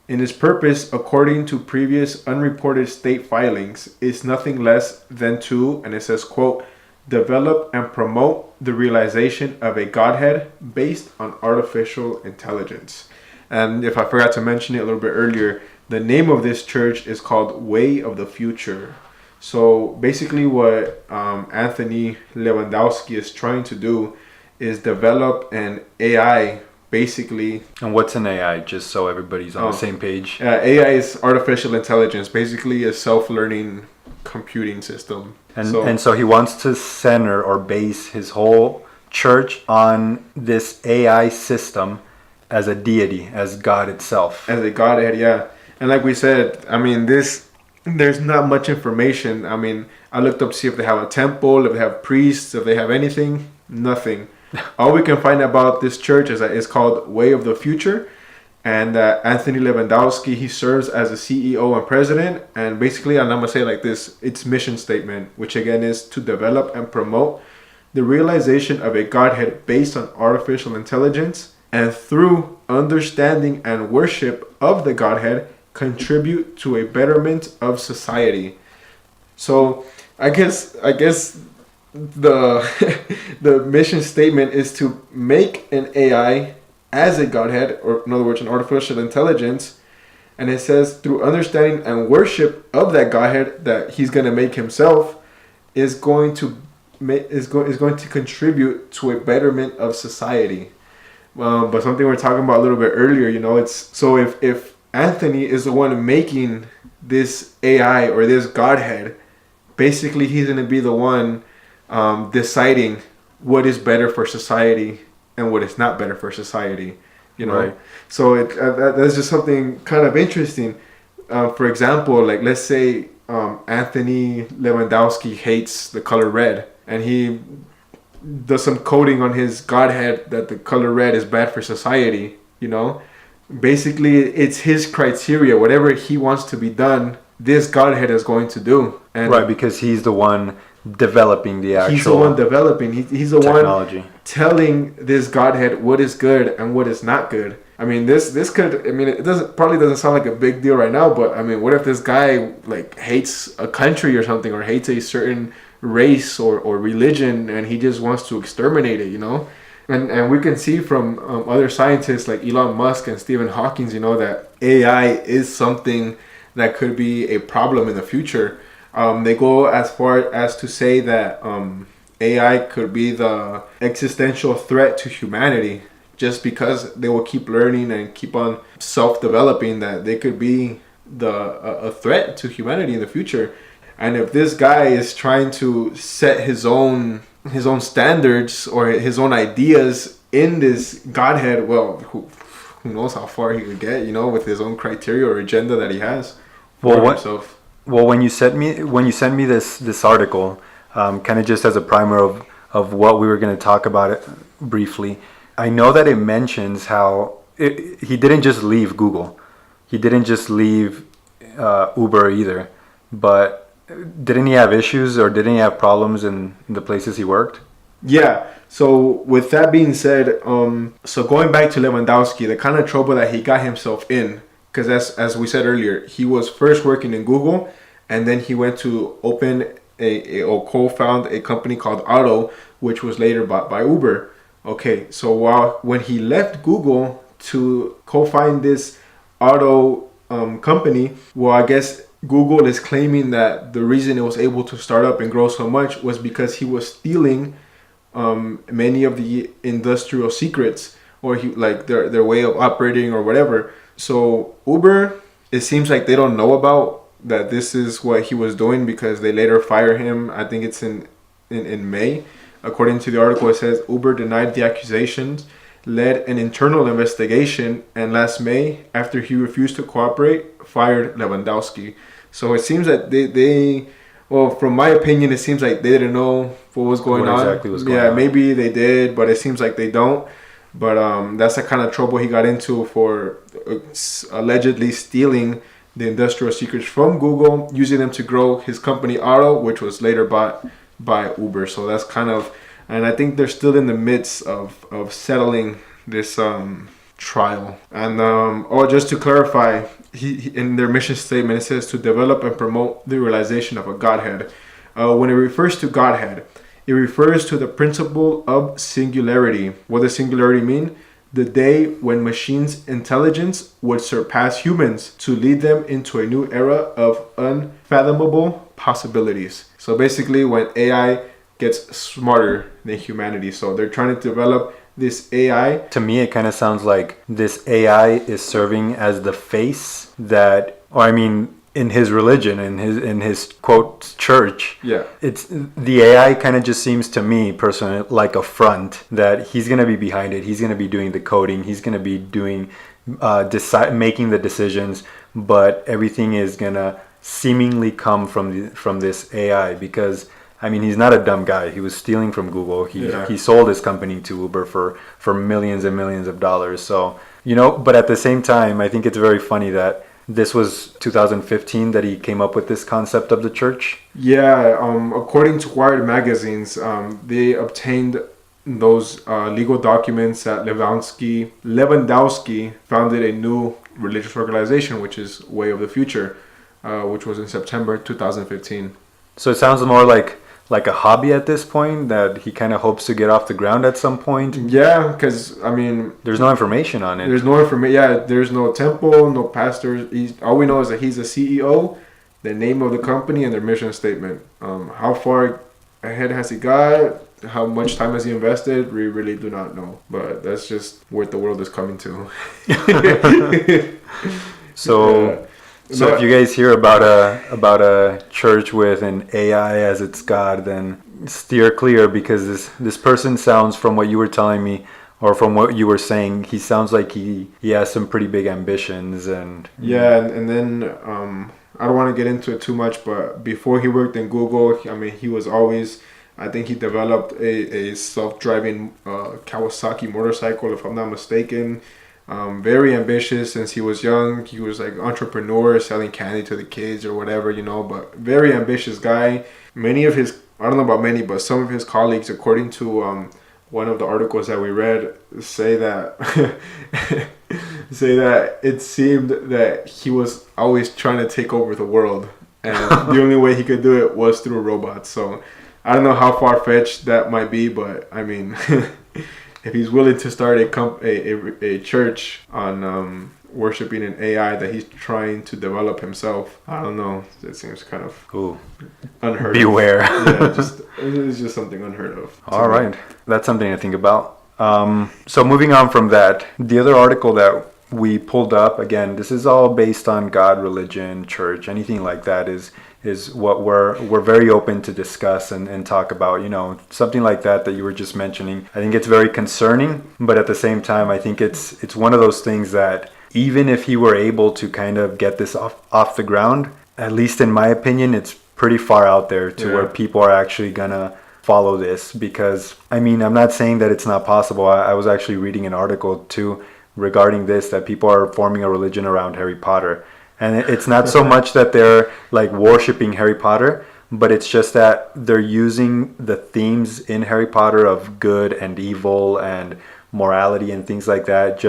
"In its purpose, according to previous unreported state filings, is nothing less than to," and it says, quote, "develop and promote the realization of a Godhead based on artificial intelligence." And if I forgot to mention it a little bit earlier, the name of this church is called Way of the Future. So basically what Anthony Lewandowski is trying to do is develop an AI, basically.
And what's an AI, just so everybody's on the same page?
AI is artificial intelligence, basically a self-learning computing system.
And so he wants to center or base his whole church on this AI system as a deity, as God itself.
As a Godhead, yeah. And like we said, I mean, there's not much information. I mean, I looked up to see if they have a temple, if they have priests, if they have anything. Nothing. All we can find about this church is that it's called Way of the Future. And Anthony Lewandowski, he serves as a CEO and president. And basically, and I'm going to say it like this, its mission statement, which again is to develop and promote the realization of a Godhead based on artificial intelligence, and through understanding and worship of the Godhead, contribute to a betterment of society. So I guess the the mission statement is to make an AI as a Godhead, or in other words, an artificial intelligence. And it says through understanding and worship of that Godhead that he's going to make himself is going to contribute to a betterment of society. But something we were talking about a little bit earlier, you know, it's so if Anthony is the one making this AI or this Godhead, basically he's going to be the one deciding what is better for society and what is not better for society, you know.
Right.
So that's just something kind of interesting. For example, like let's say Anthony Lewandowski hates the color red, and he does some coding on his Godhead that the color red is bad for society, you know. Basically, it's his criteria. Whatever he wants to be done, this Godhead is going to do. And
right, because he's the one developing the actual
he's the one developing. He's the
technology.
one telling this Godhead what is good and what is not good. I mean, this could. I mean, it doesn't sound like a big deal right now, but I mean, what if this guy like hates a country or something, or hates a certain race or religion, and he just wants to exterminate it, you know? And we can see from other scientists like Elon Musk and Stephen Hawking, you know, that AI is something that could be a problem in the future. They go as far as to say that AI could be the existential threat to humanity, just because they will keep learning and keep on self-developing, that they could be a threat to humanity in the future. And if this guy is trying to set his own standards or his own ideas in this Godhead, well, who knows how far he could get, you know, with his own criteria or agenda that he has for himself.
Well, when you sent me this article, kind of just as a primer of what we were going to talk about it briefly, I know that it mentions how he didn't just leave Google, he didn't just leave Uber either, but didn't he have issues or didn't he have problems in the places he worked?
Yeah. So with that being said, so going back to Lewandowski, the kind of trouble that he got himself in, because as we said earlier, he was first working in Google, and then he went to open or co-found a company called Otto, which was later bought by Uber. Okay, so when he left Google to co-found this Otto company, well, I guess Google is claiming that the reason it was able to start up and grow so much was because he was stealing many of the industrial secrets, or like their way of operating or whatever. So Uber, it seems like they don't know about that this is what he was doing, because they later fire him. I think it's in May. According to the article, it says Uber denied the accusations, led an internal investigation, and last May, after he refused to cooperate, fired Lewandowski. So it seems that they well, from my opinion, it seems like they didn't know what was going on.
Exactly was going on.
Yeah, maybe they did, but it seems like they don't. But that's the kind of trouble he got into for allegedly stealing the industrial secrets from Google, using them to grow his company Otto, which was later bought by Uber. So that's kind of, and I think they're still in the midst of settling this trial. And just to clarify, he in their mission statement, it says to develop and promote the realization of a Godhead. When it refers to Godhead, it refers to the principle of singularity. What does singularity mean? The day when machines' intelligence would surpass humans to lead them into a new era of unfathomable possibilities. So basically, when AI gets smarter than humanity. So they're trying to develop this AI.
To me, it kind of sounds like this AI is serving as the face that, or I mean, in his religion, in his quote church,
Yeah.
it's the AI kind of just seems to me personally like a front that he's gonna be behind it. He's gonna be doing the coding. He's gonna be doing making the decisions, but everything is gonna seemingly come from this AI, because I mean, he's not a dumb guy. He was stealing from Google. He sold his company to Uber for millions and millions of dollars. So, you know, but at the same time, I think it's very funny that this was 2015 that he came up with this concept of the church.
Yeah, according to Wired magazines, they obtained those legal documents that Lewandowski founded a new religious organization, which is Way of the Future, which was in September 2015.
So it sounds more like a hobby at this point, that he kind of hopes to get off the ground at some point.
Yeah, because I mean,
there's no information on it.
There's no information. Yeah, there's no temple, no pastors. All we know is that he's the CEO, the name of the company, and their mission statement. How far ahead has he got? How much time has he invested? We really do not know. But that's just what the world is coming to.
So if you guys hear about a church with an AI as its God, then steer clear, because this person sounds, from what you were telling me or from what you were saying, he sounds like he has some pretty big ambitions. And
and then I don't want to get into it too much, but before he worked in Google, I mean, he was always, I think he developed a self-driving Kawasaki motorcycle, if I'm not mistaken. Very ambitious since he was young. He was like entrepreneur, selling candy to the kids or whatever, you know, but very ambitious guy. Many of his, I don't know about many, but some of his colleagues, according to one of the articles that we read say that say that it seemed that he was always trying to take over the world, and the only way he could do it was through robots. So I don't know how far-fetched that might be, but I mean, if he's willing to start a church on worshiping an AI that he's trying to develop himself, I don't know. It seems kind of unheard
Beware.
of. Yeah, it's just something unheard of.
All right. That's something to think about. So moving on from that, the other article that we pulled up, again, this is all based on God, religion, church, anything like that is what we're very open to discuss and talk about. You know, something like that you were just mentioning. I think it's very concerning, but at the same time, I think it's one of those things that even if he were able to kind of get this off the ground, at least in my opinion, it's pretty far out there to where people are actually gonna follow this. Because I mean, I'm not saying that it's not possible. I was actually reading an article too regarding this, that people are forming a religion around Harry Potter. And it's not so much that they're like worshiping Harry Potter, but it's just that they're using the themes in Harry Potter of good and evil and morality and things like that,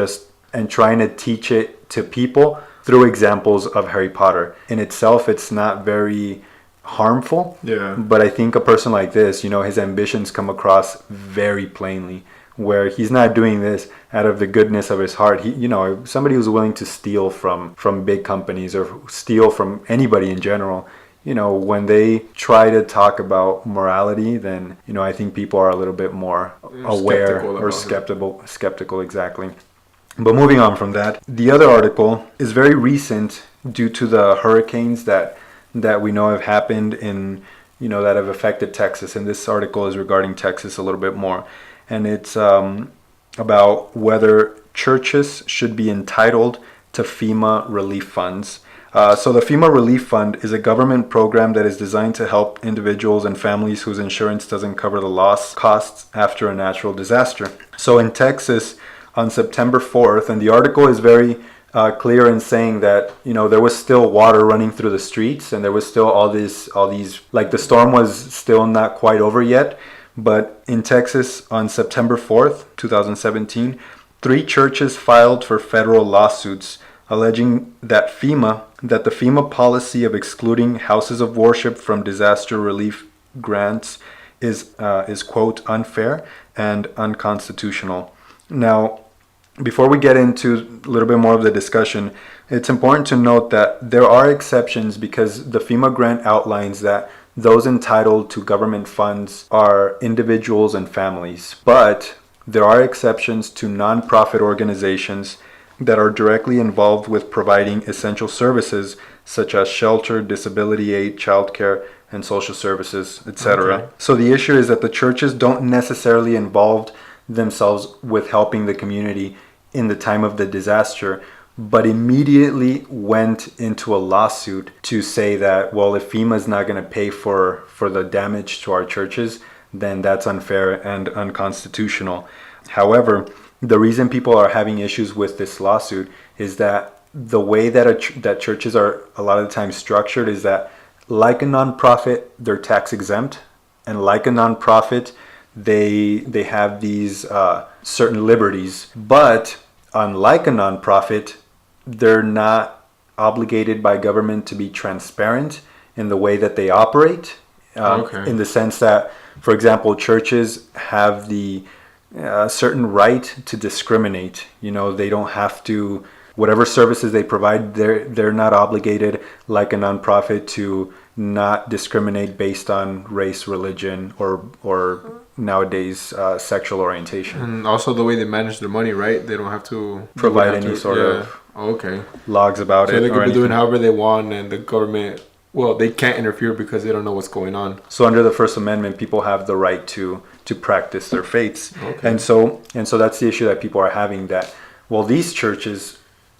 and trying to teach it to people through examples of Harry Potter. In itself, it's not very harmful.
Yeah.
But I think a person like this, you know, his ambitions come across very plainly, where he's not doing this out of the goodness of his heart. He, you know, somebody who's willing to steal from big companies or steal from anybody in general, you know, when they try to talk about morality, then, you know, I think people are a little bit more aware or skeptical, exactly. But moving on from that, the other article is very recent due to the hurricanes that we know have happened in, you know, that have affected Texas. And this article is regarding Texas a little bit more. And it's about whether churches should be entitled to FEMA relief funds. So the FEMA Relief Fund is a government program that is designed to help individuals and families whose insurance doesn't cover the loss costs after a natural disaster. So in Texas, on September 4th, and the article is very clear in saying that, you know, there was still water running through the streets, and there was still all these, like the storm was still not quite over yet. But in Texas, on September 4th, 2017, 3 churches filed for federal lawsuits alleging that the FEMA policy of excluding houses of worship from disaster relief grants is quote, unfair and unconstitutional. Now, before we get into a little bit more of the discussion, it's important to note that there are exceptions, because the FEMA grant outlines that those entitled to government funds are individuals and families. But there are exceptions to nonprofit organizations that are directly involved with providing essential services such as shelter, disability aid, childcare, and social services, etc. Okay. So the issue is that the churches don't necessarily involve themselves with helping the community in the time of the disaster, but immediately went into a lawsuit to say that, well, if FEMA is not going to pay for the damage to our churches, then that's unfair and unconstitutional. However, the reason people are having issues with this lawsuit is that the way that churches are a lot of the time structured is that, like a nonprofit, they're tax exempt, and like a nonprofit, they have these certain liberties. But unlike a nonprofit, they're not obligated by government to be transparent in the way that they operate. In the sense that, for example, churches have the certain right to discriminate. You know, they don't have to, whatever services they provide, they're not obligated like a nonprofit to not discriminate based on race, religion, or nowadays sexual orientation.
And also the way they manage their money, right? They don't have to
provide any sort of logs about it.
So they could be doing however they want, and the government, well, they can't interfere because they don't know what's going on.
So under the First Amendment, people have the right to practice their faiths. Okay. And so that's the issue that people are having, that, well, these churches,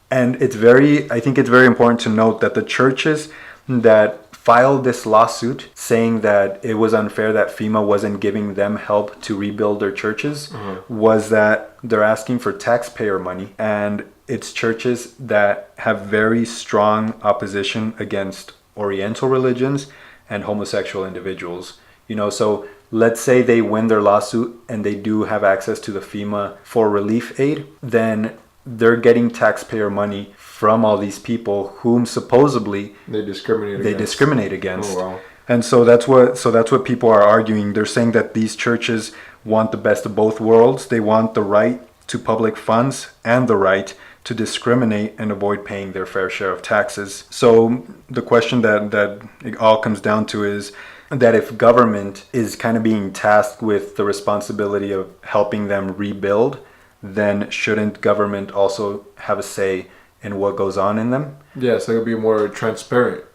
and I think it's very important to note that the churches that filed this lawsuit saying that it was unfair that FEMA wasn't giving them help to rebuild their churches, was that they're asking for taxpayer money, and it's churches that have very strong opposition against Oriental religions and homosexual individuals. You know, so let's say they win their lawsuit and they do have access to the FEMA for relief aid, then they're getting taxpayer money from all these people whom supposedly
They discriminate against.
Oh, wow. And so that's what people are arguing. They're saying that these churches want the best of both worlds. They want the right to public funds and the right to discriminate and avoid paying their fair share of taxes. So the question that it all comes down to is that if government is kind of being tasked with the responsibility of helping them rebuild, then shouldn't government also have a say in what goes on in them?
Yeah, so it'll be more transparent.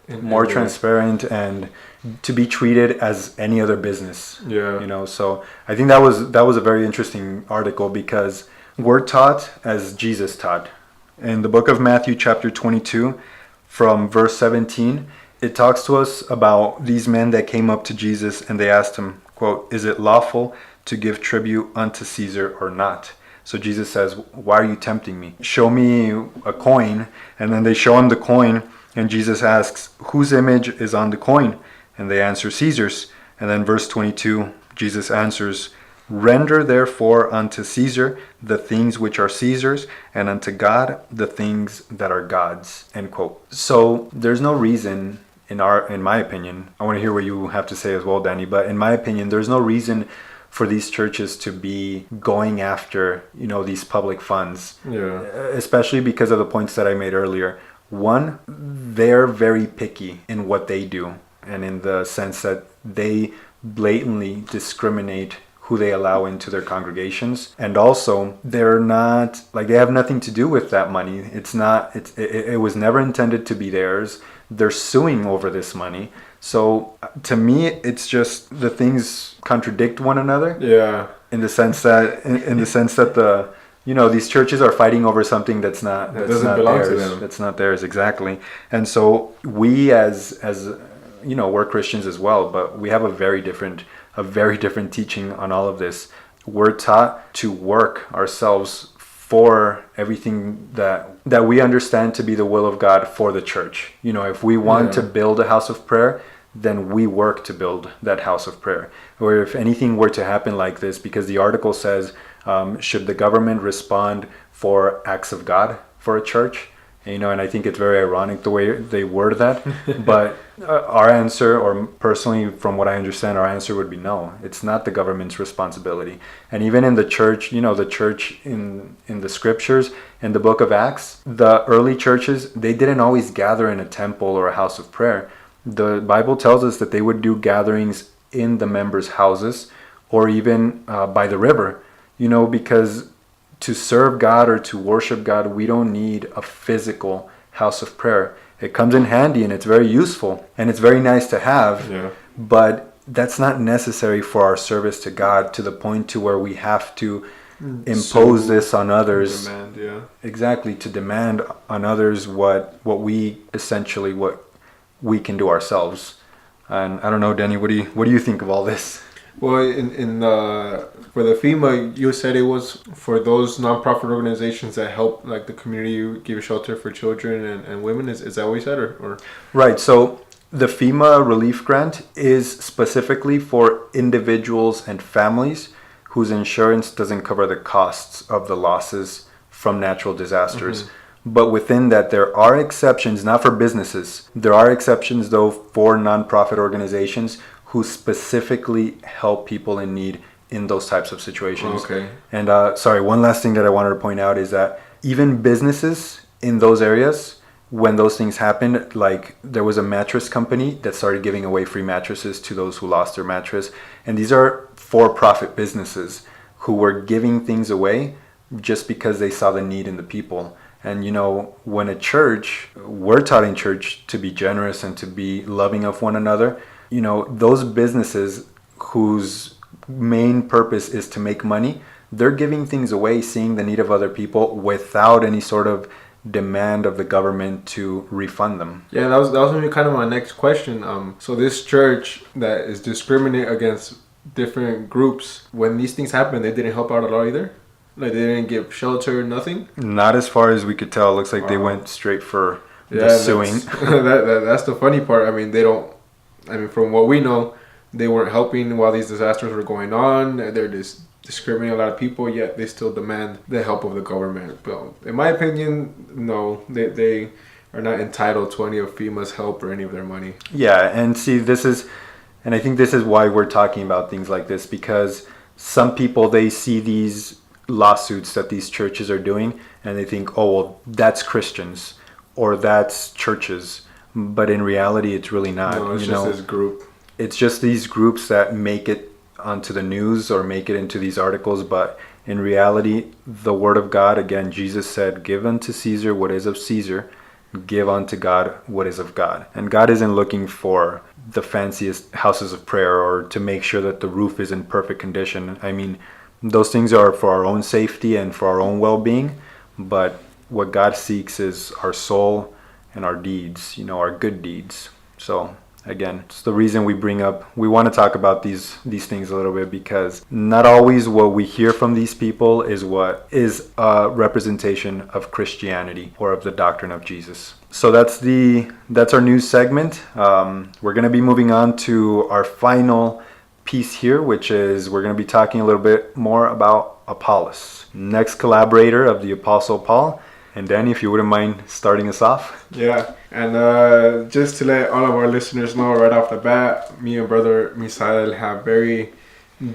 Transparent and to be treated as any other business.
Yeah.
You know, so I think that was a very interesting article because we're taught as Jesus taught. In the book of Matthew chapter 22 from verse 17, it talks to us about these men that came up to Jesus and they asked him, quote, "Is it lawful to give tribute unto Caesar or not?" So Jesus says, "Why are you tempting me? Show me a coin." And then they show him the coin and Jesus asks, "Whose image is on the coin?" And they answer, "Caesar's." And then verse 22, Jesus answers, "Render therefore unto Caesar the things which are Caesar's, and unto God the things that are God's." End quote. So there's no reason, in my opinion, I want to hear what you have to say as well, Danny, but in my opinion, there's no reason for these churches to be going after, these public funds.
Yeah.
Especially because of the points that I made earlier. One, they're very picky in what they do, and in the sense that they blatantly discriminate who they allow into their congregations. And also, they're not, they have nothing to do with that money. It was never intended to be theirs. They're suing over this money. So to me, it's just the things contradict one another.
Yeah.
In the sense that these churches are fighting over something that doesn't belong theirs.
To them.
That's not theirs, exactly. And so we as we're Christians as well, but we have a very different teaching on all of this. We're taught to work ourselves for everything that we understand to be the will of God for the church. If we want to build a house of prayer, then we work to build that house of prayer. Or if anything were to happen like this, because the article says, should the government respond for acts of God for a church? And I think it's very ironic the way they word that. But our answer, or personally from what I understand, our answer would be no. It's not the government's responsibility. And even in the church, the church in the scriptures, in the book of Acts, the early churches, they didn't always gather in a temple or a house of prayer. The Bible tells us that they would do gatherings in the members' houses or even by the river, because to serve God or to worship God, we don't need a physical house of prayer. It comes in handy and it's very useful and it's very nice to have, but that's not necessary for our service to God to the point to where we have to impose this on others.
Demand,
Exactly, to demand on others what we can do ourselves. And I don't know, Danny, what do you think of all this?
Well, for the FEMA, you said it was for those nonprofit organizations that help the community give shelter for children and women. Is that what you said, or?
Right. So the FEMA relief grant is specifically for individuals and families whose insurance doesn't cover the costs of the losses from natural disasters. Mm-hmm. But within that, there are exceptions, not for businesses. There are exceptions, though, for nonprofit organizations who specifically help people in need in those types of situations.
Okay.
And one last thing that I wanted to point out is that even businesses in those areas, when those things happened, there was a mattress company that started giving away free mattresses to those who lost their mattress. And these are for-profit businesses who were giving things away just because they saw the need in the people. And when we're taught in church to be generous and to be loving of one another, those businesses whose main purpose is to make money, they're giving things away, seeing the need of other people without any sort of demand of the government to refund them.
Yeah, that was going to be kind of my next question. So this church that is discriminating against different groups, when these things happen, they didn't help out at all either? They didn't give shelter, nothing?
Not as far as we could tell. It looks like they went straight for the suing.
That's the funny part. From what we know, they weren't helping while these disasters were going on. They're just discriminating a lot of people, yet they still demand the help of the government. But in my opinion, no, they are not entitled to any of FEMA's help or any of their money.
Yeah, and see, and I think this is why we're talking about things like this, because some people, they see these lawsuits that these churches are doing and they think, oh, well, that's Christians or that's churches. But in reality, it's really not.
No, it's just this group.
It's just these groups that make it onto the news or make it into these articles. But in reality, the word of God, again, Jesus said, give unto Caesar what is of Caesar, give unto God what is of God. And God isn't looking for the fanciest houses of prayer or to make sure that the roof is in perfect condition. I mean, those things are for our own safety and for our own well-being. But what God seeks is our soul and our deeds, our good deeds. So again, it's the reason we want to talk about these things a little bit, because not always what we hear from these people is what is a representation of Christianity or of the doctrine of Jesus. So that's our news segment. We're going to be moving on to our final piece here, which is we're going to be talking a little bit more about Apollos, next collaborator of the Apostle Paul. And Danny, if you wouldn't mind starting us off.
Yeah, and just to let all of our listeners know right off the bat, me and Brother Misael have very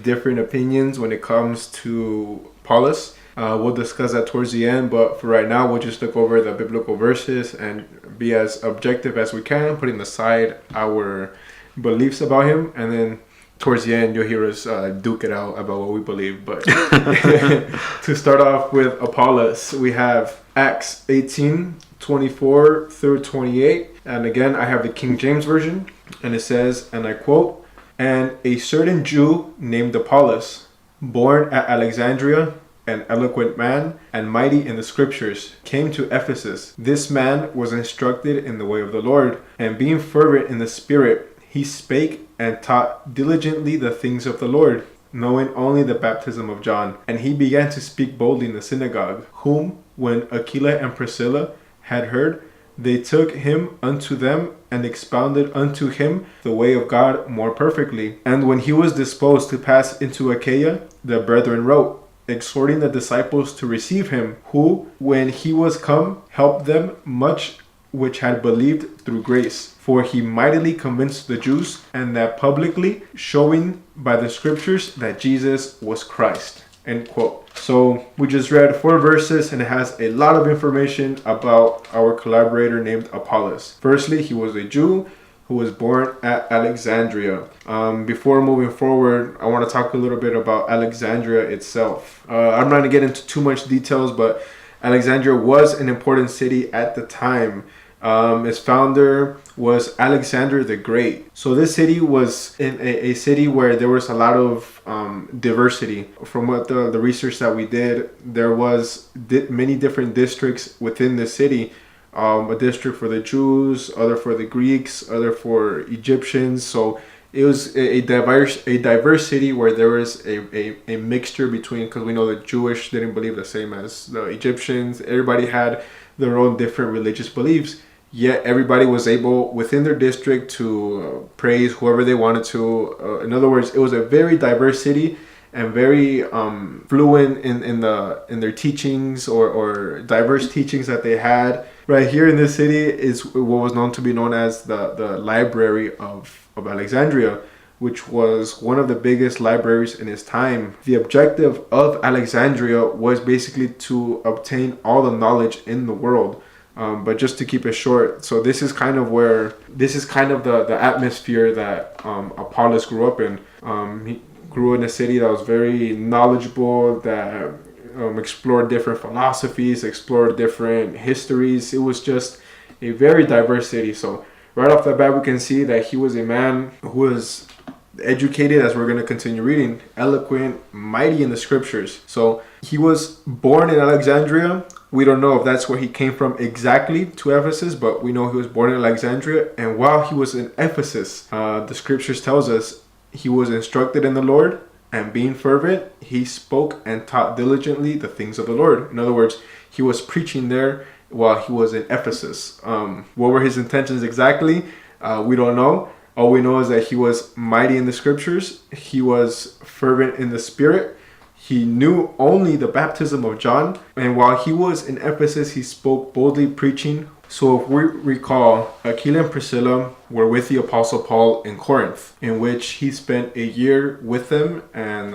different opinions when it comes to Apollos. We'll discuss that towards the end, but for right now, we'll just look over the biblical verses and be as objective as we can, putting aside our beliefs about him, and then towards the end, you'll hear us duke it out about what we believe. But to start off with Apollos, we have Acts 18:24 through 28. And again, I have the King James Version. And it says, and I quote, "And a certain Jew named Apollos, born at Alexandria, an eloquent man and mighty in the scriptures, came to Ephesus. This man was instructed in the way of the Lord, and being fervent in the Spirit, he spake and taught diligently the things of the Lord, knowing only the baptism of John. And he began to speak boldly in the synagogue, whom, when Aquila and Priscilla had heard, they took him unto them and expounded unto him the way of God more perfectly. And when he was disposed to pass into Achaia, the brethren wrote, exhorting the disciples to receive him, who, when he was come, helped them much which had believed through grace. For he mightily convinced the Jews, and that publicly, showing by the scriptures that Jesus was Christ." End quote. So we just read 4 verses, and it has a lot of information about our collaborator named Apollos. Firstly, he was a Jew who was born at Alexandria. Before moving forward, I want to talk a little bit about Alexandria itself. I'm not going to get into too much details, but Alexandria was an important city at the time. Its founder was Alexander the Great. So this city was in a city where there was a lot of diversity. From what the research that we did, there was many different districts within the city. A district for the Jews, other for the Greeks, other for Egyptians. So it was a diverse city where there was a mixture between, because we know the Jewish didn't believe the same as the Egyptians. Everybody had their own different religious beliefs. Yet everybody was able within their district to praise whoever they wanted to. In other words, it was a very diverse city and very fluent in their teachings or diverse teachings that they had. Right here in this city is what was known to be known as the Library of Alexandria, which was one of the biggest libraries in its time. The objective of Alexandria was basically to obtain all the knowledge in the world. But just to keep it short, so this is kind of the atmosphere that Apollos grew up in. He grew in a city that was very knowledgeable, that explored different philosophies, explored different histories. It was just a very diverse city. So right off the bat, we can see that he was a man who was educated, as we're going to continue reading, eloquent, mighty in the scriptures. So he was born in Alexandria. We don't know if that's where he came from exactly to Ephesus, but we know he was born in Alexandria. And while he was in Ephesus, the scriptures tells us he was instructed in the Lord, and being fervent, he spoke and taught diligently the things of the Lord. In other words, he was preaching there while he was in Ephesus. What were his intentions exactly? We don't know. All we know is that he was mighty in the scriptures. He was fervent in the spirit. He knew only the baptism of John. And while he was in Ephesus, he spoke boldly, preaching. So if we recall, Aquila and Priscilla were with the Apostle Paul in Corinth, in which he spent a year with them and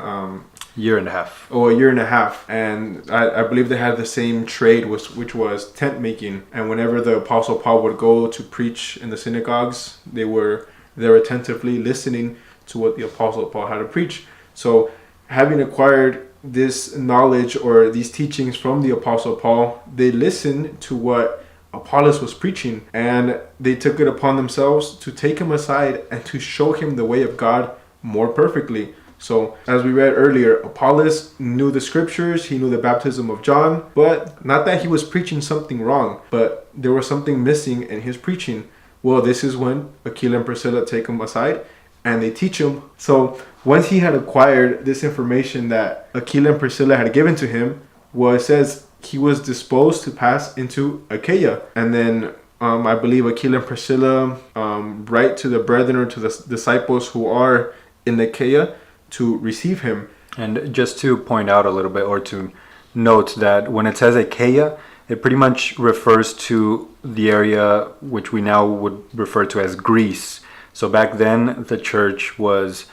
Year and a half.
a year and a half. And I believe they had the same trade, which was tent making. And whenever the Apostle Paul would go to preach in the synagogues, they were there attentively listening to what the Apostle Paul had to preach. So having acquired this knowledge or these teachings from the Apostle Paul, they listened to what Apollos was preaching, and they took it upon themselves to take him aside and to show him the way of God more perfectly. So, as we read earlier, Apollos knew the scriptures, he knew the baptism of John, but not that he was preaching something wrong, but there was something missing in his preaching. Well, this is when Aquila and Priscilla take him aside and they teach him. So, once he had acquired this information that Aquila and Priscilla had given to him, well, it says he was disposed to pass into Achaia. And then I believe Aquila and Priscilla write to the brethren or to the disciples who are in Achaia to receive him.
And just to point out a little bit, or to note that when it says Achaia, it pretty much refers to the area which we now would refer to as Greece. So back then, the church was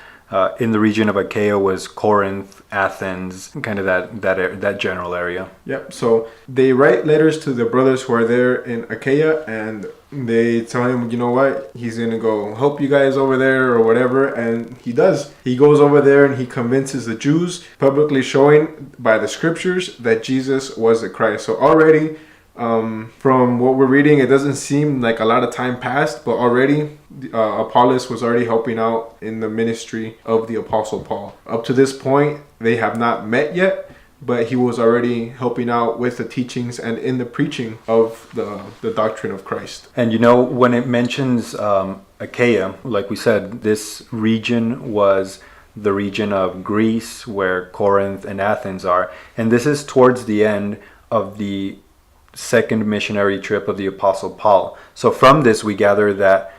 in the region of Achaia, was Corinth, Athens, kind of that general area.
Yep. So they write letters to the brothers who are there in Achaia, and they tell him, you know what, he's gonna go help you guys over there or whatever, and he does. He goes over there and he convinces the Jews, publicly showing by the scriptures that Jesus was the Christ. So already, from what we're reading, it doesn't seem like a lot of time passed, but already Apollos was already helping out in the ministry of the Apostle Paul. Up to this point, they have not met yet, but he was already helping out with the teachings and in the preaching of the doctrine of Christ.
And you know, when it mentions Achaia, like we said, this region was the region of Greece, where Corinth and Athens are. And this is towards the end of the second missionary trip of the Apostle Paul. So from this, we gather that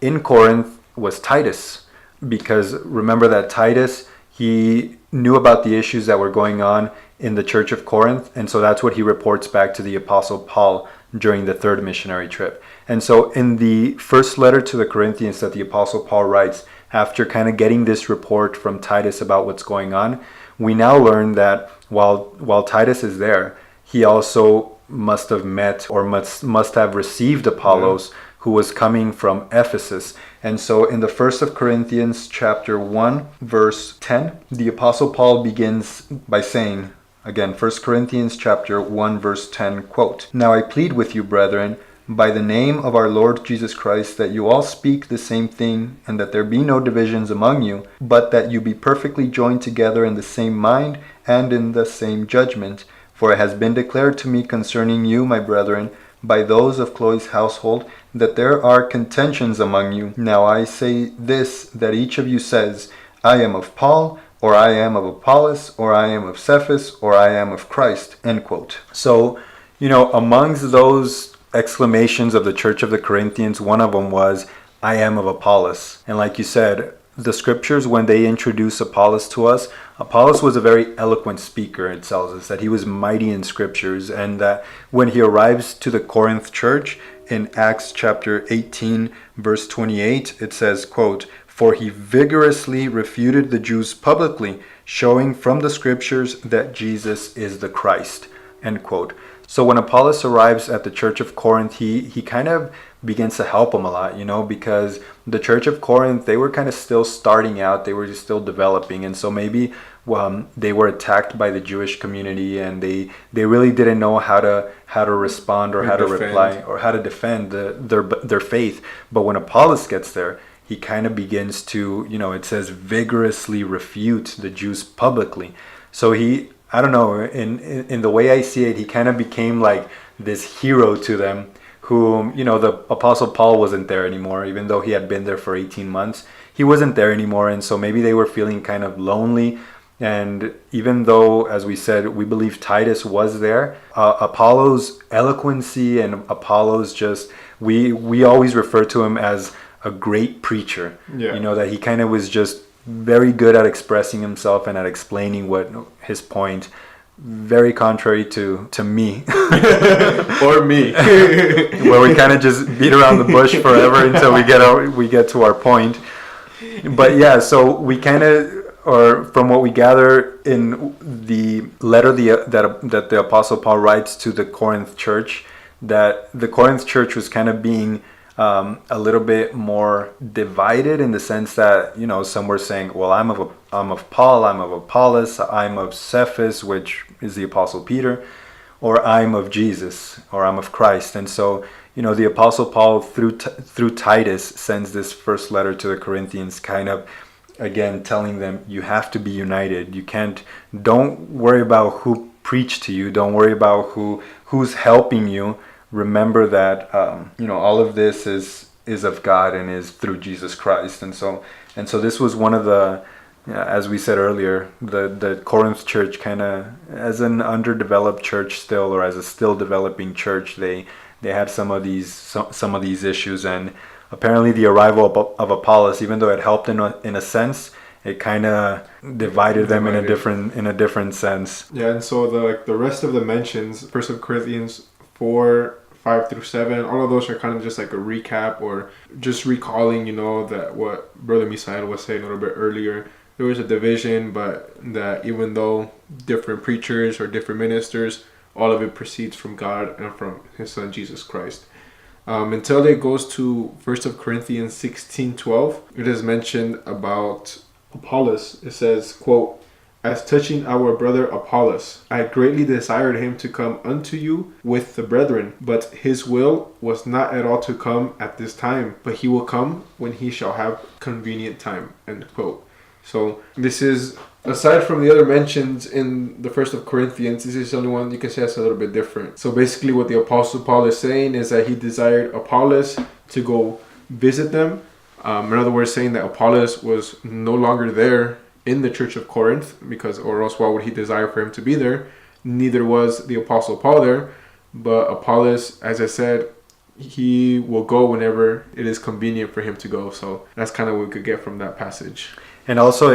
in Corinth was Titus, because remember that Titus, he knew about the issues that were going on in the church of Corinth, and so that's what he reports back to the Apostle Paul during the third missionary trip. And so in the first letter to the Corinthians that the Apostle Paul writes, after kind of getting this report from Titus about what's going on, we now learn that while Titus is there, he also must have met or must have received Apollos, who was coming from Ephesus. And so in the first of Corinthians chapter 1 verse 10, the Apostle Paul begins by saying, again, 1 Corinthians chapter 1 verse 10, quote, "Now I plead with you, brethren, by the name of our Lord Jesus Christ, that you all speak the same thing, and that there be no divisions among you, but that you be perfectly joined together in the same mind and in the same judgment. For it has been declared to me concerning you, my brethren, by those of Chloe's household, that there are contentions among you. Now I say this, that each of you says, I am of Paul, or I am of Apollos, or I am of Cephas, or I am of Christ." End quote. So, you know, amongst those exclamations of the church of the Corinthians, one of them was, I am of Apollos. And like you said, the scriptures, when they introduce Apollos to us, Apollos was a very eloquent speaker. It tells us that he was mighty in scriptures, and that when he arrives to the Corinth church in Acts chapter 18 verse 28, it says, quote, "For he vigorously refuted the Jews publicly, showing from the scriptures that Jesus is the Christ." End quote. So when Apollos arrives at the church of Corinth, he kind of begins to help them a lot, you know, because the church of Corinth, they were kind of still starting out, they were just still developing, and so maybe they were attacked by the Jewish community, and they really didn't know how to respond or how to reply or how to defend their faith. But when Apollos gets there, he kind of begins to, you know, it says vigorously refute the Jews publicly. So he, I don't know, in the way I see it, he kind of became like this hero to them, whom, you know, the Apostle Paul wasn't there anymore, even though he had been there for 18 months. He wasn't there anymore, and so maybe they were feeling kind of lonely. And even though, as we said, we believe Titus was there, Apollos' eloquency and Apollos just, we always refer to him as a great preacher.
Yeah.
You know, that he kind of was just very good at expressing himself and at explaining what his point. Very contrary to me,
Or me.
where we kind of just beat around the bush forever until we get to our point. But yeah, so we kind of, or from what we gather in the letter that the Apostle Paul writes to the Corinth church, that the Corinth church was kind of being a little bit more divided, in the sense that, you know, some were saying, well, I'm of Paul, I'm of Apollos, I'm of Cephas, which is the Apostle Peter, or I'm of Jesus, or I'm of Christ. And so, you know, the Apostle Paul through Titus sends this first letter to the Corinthians, kind of again telling them, you have to be united. Don't worry about who preached to you, don't worry about who's helping you. Remember that you know, all of this is of God and is through Jesus Christ. And so this was one of the, as we said earlier, the Corinth church, kind of as an underdeveloped church still, or as a still developing church, they had some of these issues. And apparently the arrival of Apollos, even though it helped in a sense, it kind of divided them in a different sense.
Yeah, and so the rest of the mentions, 1 Corinthians 4:5-7, all of those are kind of just like a recap, or just recalling, you know, that what Brother Misael was saying a little bit earlier. There was a division, but that even though different preachers or different ministers, all of it proceeds from God and from His Son Jesus Christ. Until it goes to 1 Corinthians 16:12, it is mentioned about Apollos. It says, quote, "As touching our brother Apollos, I greatly desired him to come unto you with the brethren, but his will was not at all to come at this time, but he will come when he shall have convenient time." End quote. So this is, aside from the other mentions in the 1 of Corinthians, this is the only one you can say that's a little bit different. So basically what the Apostle Paul is saying is that he desired Apollos to go visit them. In other words, saying that Apollos was no longer there in the church of Corinth, because, or else why would he desire for him to be there? Neither was the Apostle Paul there, but Apollos, as I said, he will go whenever it is convenient for him to go. So that's kind of what we could get from that passage.
And also,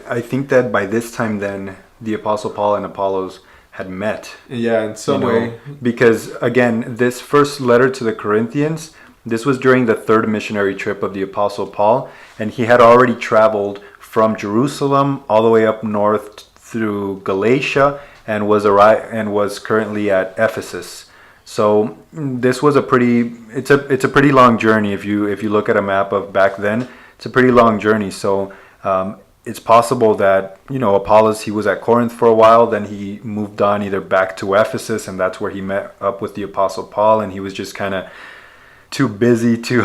I think that by this time then, the Apostle Paul and Apollos had met.
Yeah, in some way.
Because, again, this first letter to the Corinthians, this was during the third missionary trip of the Apostle Paul, and he had already traveled from Jerusalem all the way up north through Galatia, and was currently at Ephesus. So this was it's a pretty long journey. If you look at a map of back then, it's a pretty long journey. So it's possible that, you know, Apollos, he was at Corinth for a while, then he moved on either back to Ephesus, and that's where he met up with the Apostle Paul, and he was just kind of too busy to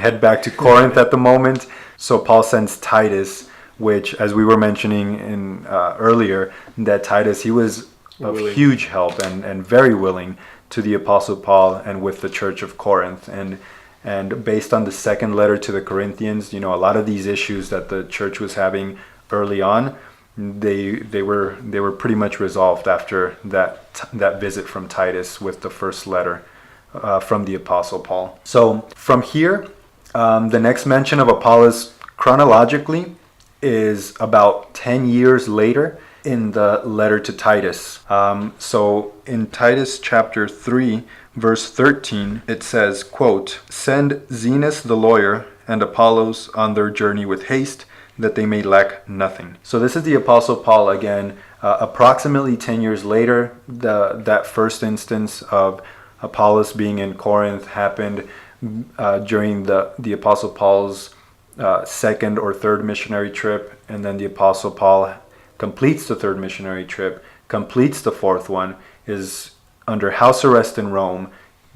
head back to Corinth at the moment. So Paul sends Titus, which, as we were mentioning in earlier, that Titus, he was of huge help and very willing to the Apostle Paul and with the church of Corinth. And based on the second letter to the Corinthians, you know, a lot of these issues that the church was having early on, they were pretty much resolved after that visit from Titus with the first letter from the Apostle Paul. So from here, the next mention of Apollos chronologically is about 10 years later in the letter to Titus. So in Titus chapter 3, verse 13, it says, quote, "Send Zenas the lawyer and Apollos on their journey with haste, that they may lack nothing." So this is the Apostle Paul again, approximately 10 years later. That first instance of Apollos being in Corinth happened during the Apostle Paul's second or third missionary trip, and then the Apostle Paul completes the third missionary trip, completes the fourth one, is under house arrest in Rome,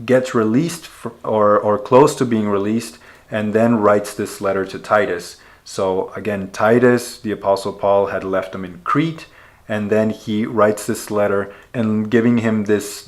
gets released or close to being released, and then writes this letter to Titus. So again, Titus, the Apostle Paul, had left him in Crete, and then he writes this letter and giving him this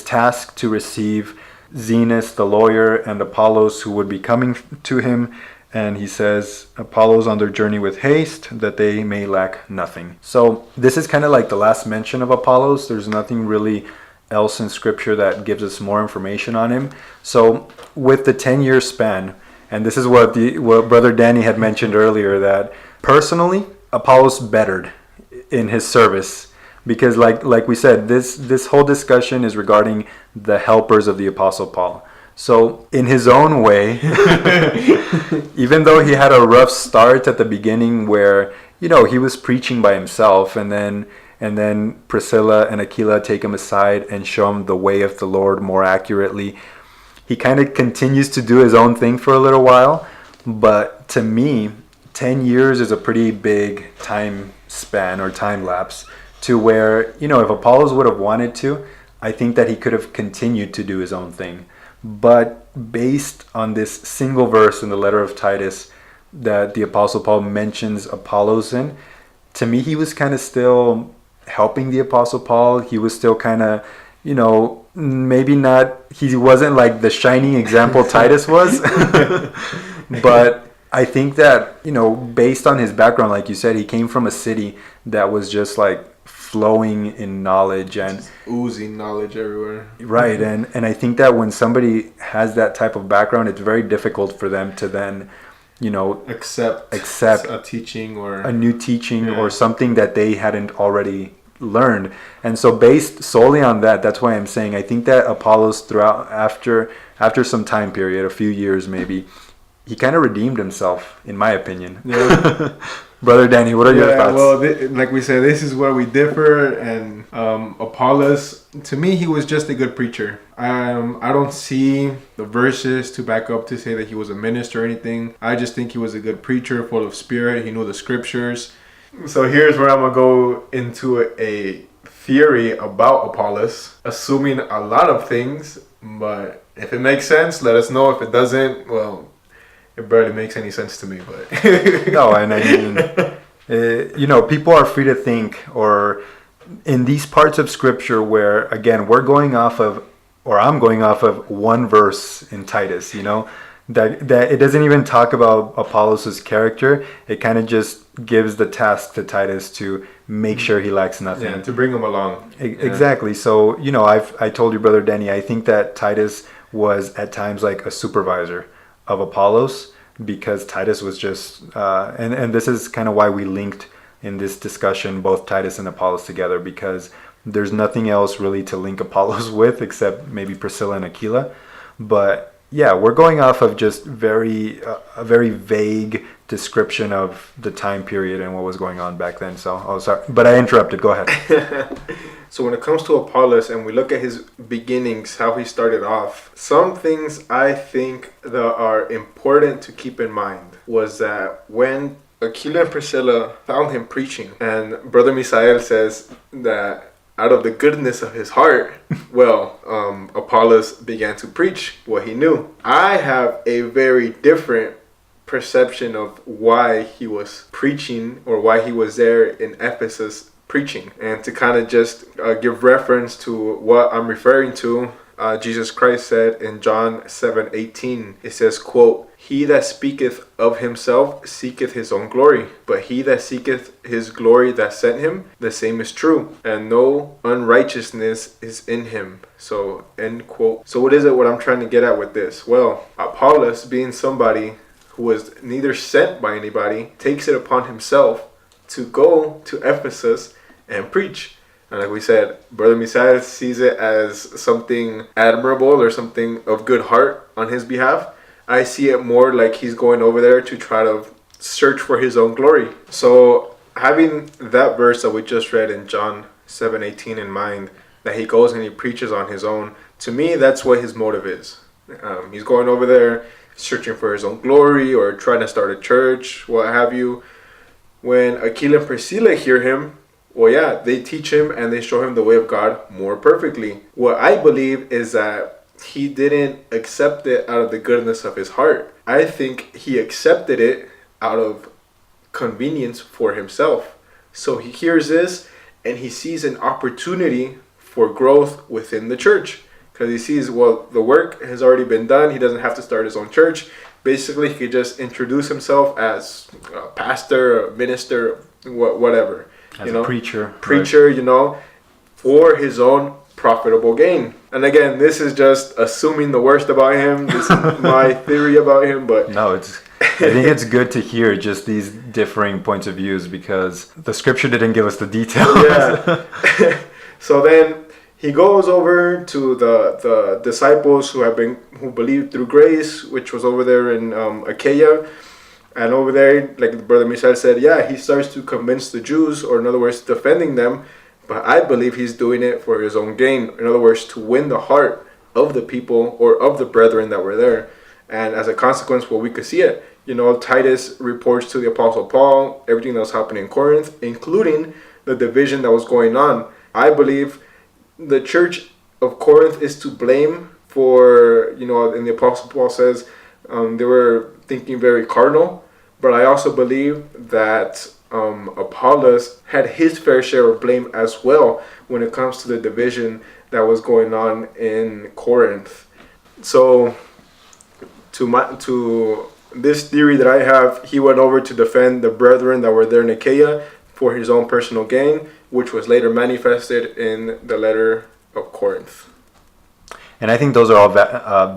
task to receive Zenas the lawyer and Apollos, who would be coming to him. And he says, Apollos on their journey with haste, that they may lack nothing. So this is kind of like the last mention of Apollos. There's nothing really else in Scripture that gives us more information on him. So with the 10-year span, And this is what Brother Danny had mentioned earlier, that personally, Apollos bettered in his service. Because like we said, this whole discussion is regarding the helpers of the Apostle Paul. So in his own way, even though he had a rough start at the beginning where, he was preaching by himself, and then Priscilla and Aquila take him aside and show him the way of the Lord more accurately, he kind of continues to do his own thing for a little while. But to me, 10 years is a pretty big time span or time lapse, to where, if Apollos would have wanted to, I think that he could have continued to do his own thing. But based on this single verse in the letter of Titus that the Apostle Paul mentions Apollos in, to me, he was kind of still helping the Apostle Paul. He was still kind of, maybe not, he wasn't like the shining example Titus was. But I think that, based on his background, like you said, he came from a city that was just like flowing in knowledge and
just oozing knowledge everywhere.
Right. And I think that when somebody has that type of background, it's very difficult for them to then, accept
a teaching or
a new teaching or something that they hadn't already learned. And so based solely on that, that's why I'm saying I think that Apollos throughout after some time period, a few years maybe, he kind of redeemed himself, in my opinion. Yeah. Brother Danny, what are your thoughts?
Well, like we said, this is where we differ. And Apollos, to me, he was just a good preacher. I don't see the verses to back up to say that he was a minister or anything. I just think he was a good preacher, full of spirit. He knew the scriptures. So here's where I'm going to go into a theory about Apollos, assuming a lot of things. But if it makes sense, let us know. If it doesn't, well, it barely makes any sense to me, but
no, and I mean, people are free to think, or in these parts of Scripture where, again, I'm going off of one verse in Titus, that it doesn't even talk about Apollos' character. It kind of just gives the task to Titus to make sure he lacks nothing.
Yeah, to bring him along.
Exactly. So, I told you, Brother Danny, I think that Titus was at times like a supervisor of Apollos, because Titus was just and this is kind of why we linked in this discussion both Titus and Apollos together, because there's nothing else really to link Apollos with except maybe Priscilla and Aquila. But yeah, we're going off of just a very vague description of the time period and what was going on back then. So, sorry, but I interrupted. Go ahead.
So when it comes to Apollos and we look at his beginnings, how he started off, some things I think that are important to keep in mind was that when Aquila and Priscilla found him preaching, and Brother Misael says that out of the goodness of his heart, Apollos began to preach what he knew. I have a very different perception of why he was preaching, or why he was there in Ephesus preaching. And to kind of just give reference to what I'm referring to, Jesus Christ said in John 7:18, it says, quote, "He that speaketh of himself seeketh his own glory, but he that seeketh his glory that sent him, the same is true, and no unrighteousness is in him." So, end quote. So what I'm trying to get at with this? Well, Apollos, being somebody who was neither sent by anybody, takes it upon himself to go to Ephesus and preach. And like we said, Brother Misael sees it as something admirable or something of good heart on his behalf. I see it more like he's going over there to try to search for his own glory. So having that verse that we just read in John 7:18 in mind, that he goes and he preaches on his own, to me, that's what his motive is. He's going over there searching for his own glory or trying to start a church, what have you. When Aquila and Priscilla hear him, they teach him and they show him the way of God more perfectly. What I believe is that he didn't accept it out of the goodness of his heart. I think he accepted it out of convenience for himself. So he hears this and he sees an opportunity for growth within the church. Because he sees, the work has already been done. He doesn't have to start his own church. Basically, he could just introduce himself as a pastor, a minister, whatever.
As a preacher.
Right. For his own profitable gain. And again, this is just assuming the worst about him. This is my theory about him, but
No, I think it's good to hear just these differing points of views because the scripture didn't give us the details.
yeah. So then he goes over to the disciples who believed through grace, which was over there in Achaia. And over there, like Brother Misael said, yeah, he starts to convince the Jews, or in other words, defending them. But I believe he's doing it for his own gain. In other words, to win the heart of the people or of the brethren that were there. And as a consequence, well, we could see it. Titus reports to the Apostle Paul everything that was happening in Corinth, including the division that was going on. I believe the church of Corinth is to blame for, and the Apostle Paul says they were thinking very carnal. But I also believe that Apollos had his fair share of blame as well when it comes to the division that was going on in Corinth. So to this theory that I have, he went over to defend the brethren that were there in Achaia for his own personal gain, which was later manifested in the letter of Corinth.
And I think those are all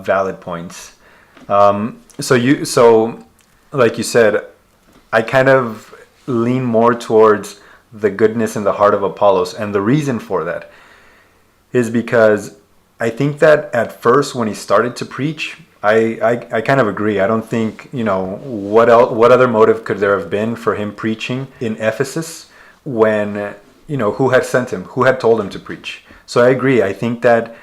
valid points. So like you said, I kind of lean more towards the goodness in the heart of Apollos. And the reason for that is because I think that at first when he started to preach, I kind of agree. I don't think, what other motive could there have been for him preaching in Ephesus when, who had sent him, who had told him to preach. So I agree. I think that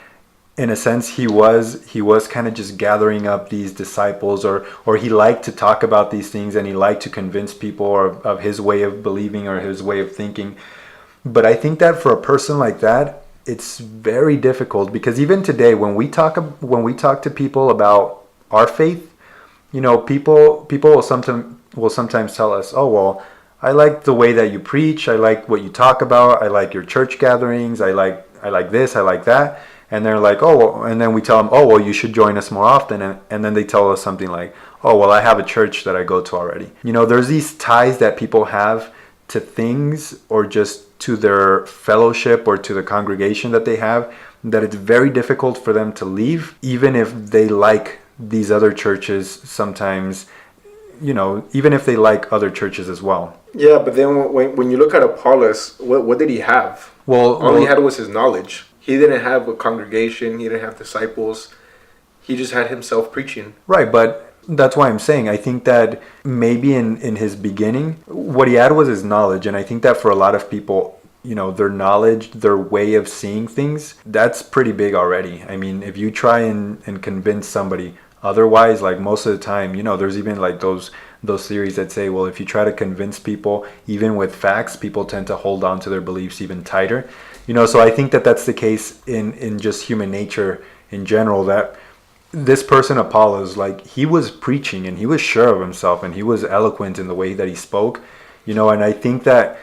in a sense, he was kind of just gathering up these disciples, or he liked to talk about these things, and he liked to convince people of his way of believing or his way of thinking. But I think that for a person like that, it's very difficult, because even today, when we talk to people about our faith, people will sometimes tell us, "Oh, well, I like the way that you preach. I like what you talk about. I like your church gatherings. I like this. I like that." And they're like, "Oh," well, and then we tell them, "Oh, well, you should join us more often." And then they tell us something like, "Oh, well, I have a church that I go to already." There's these ties that people have to things, or just to their fellowship or to the congregation that they have, that it's very difficult for them to leave, even if they like these other churches sometimes, even if they like other churches as well.
Yeah, but then when you look at Apollos, what did he have? All he had was his knowledge. He didn't have a congregation. He didn't have disciples. He just had himself preaching.
Right, but that's why I'm saying I think that maybe in his beginning, what he had was his knowledge. And I think that for a lot of people, their knowledge, their way of seeing things, that's pretty big already. I mean, if you try and convince somebody otherwise, like most of the time, there's even like those theories that say, well, if you try to convince people, even with facts, people tend to hold on to their beliefs even tighter. So I think that that's the case in just human nature in general, that this person, Apollos, like, he was preaching and he was sure of himself and he was eloquent in the way that he spoke, and I think that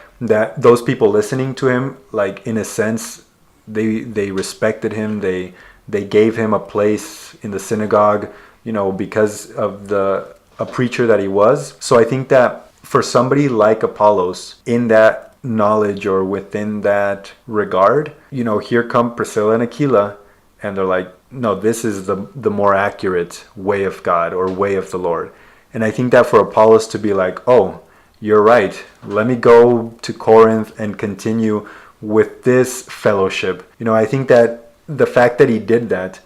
those people listening to him, like, in a sense, they respected him. They gave him a place in the synagogue, because of a preacher that he was. So I think that for somebody like Apollos, in that knowledge or within that regard, here come Priscilla and Aquila, and they're like, no, this is the more accurate way of God or way of the Lord. And I think that for Apollos to be like, oh, you're right, let me go to Corinth and continue with this fellowship. I think that the fact that he did that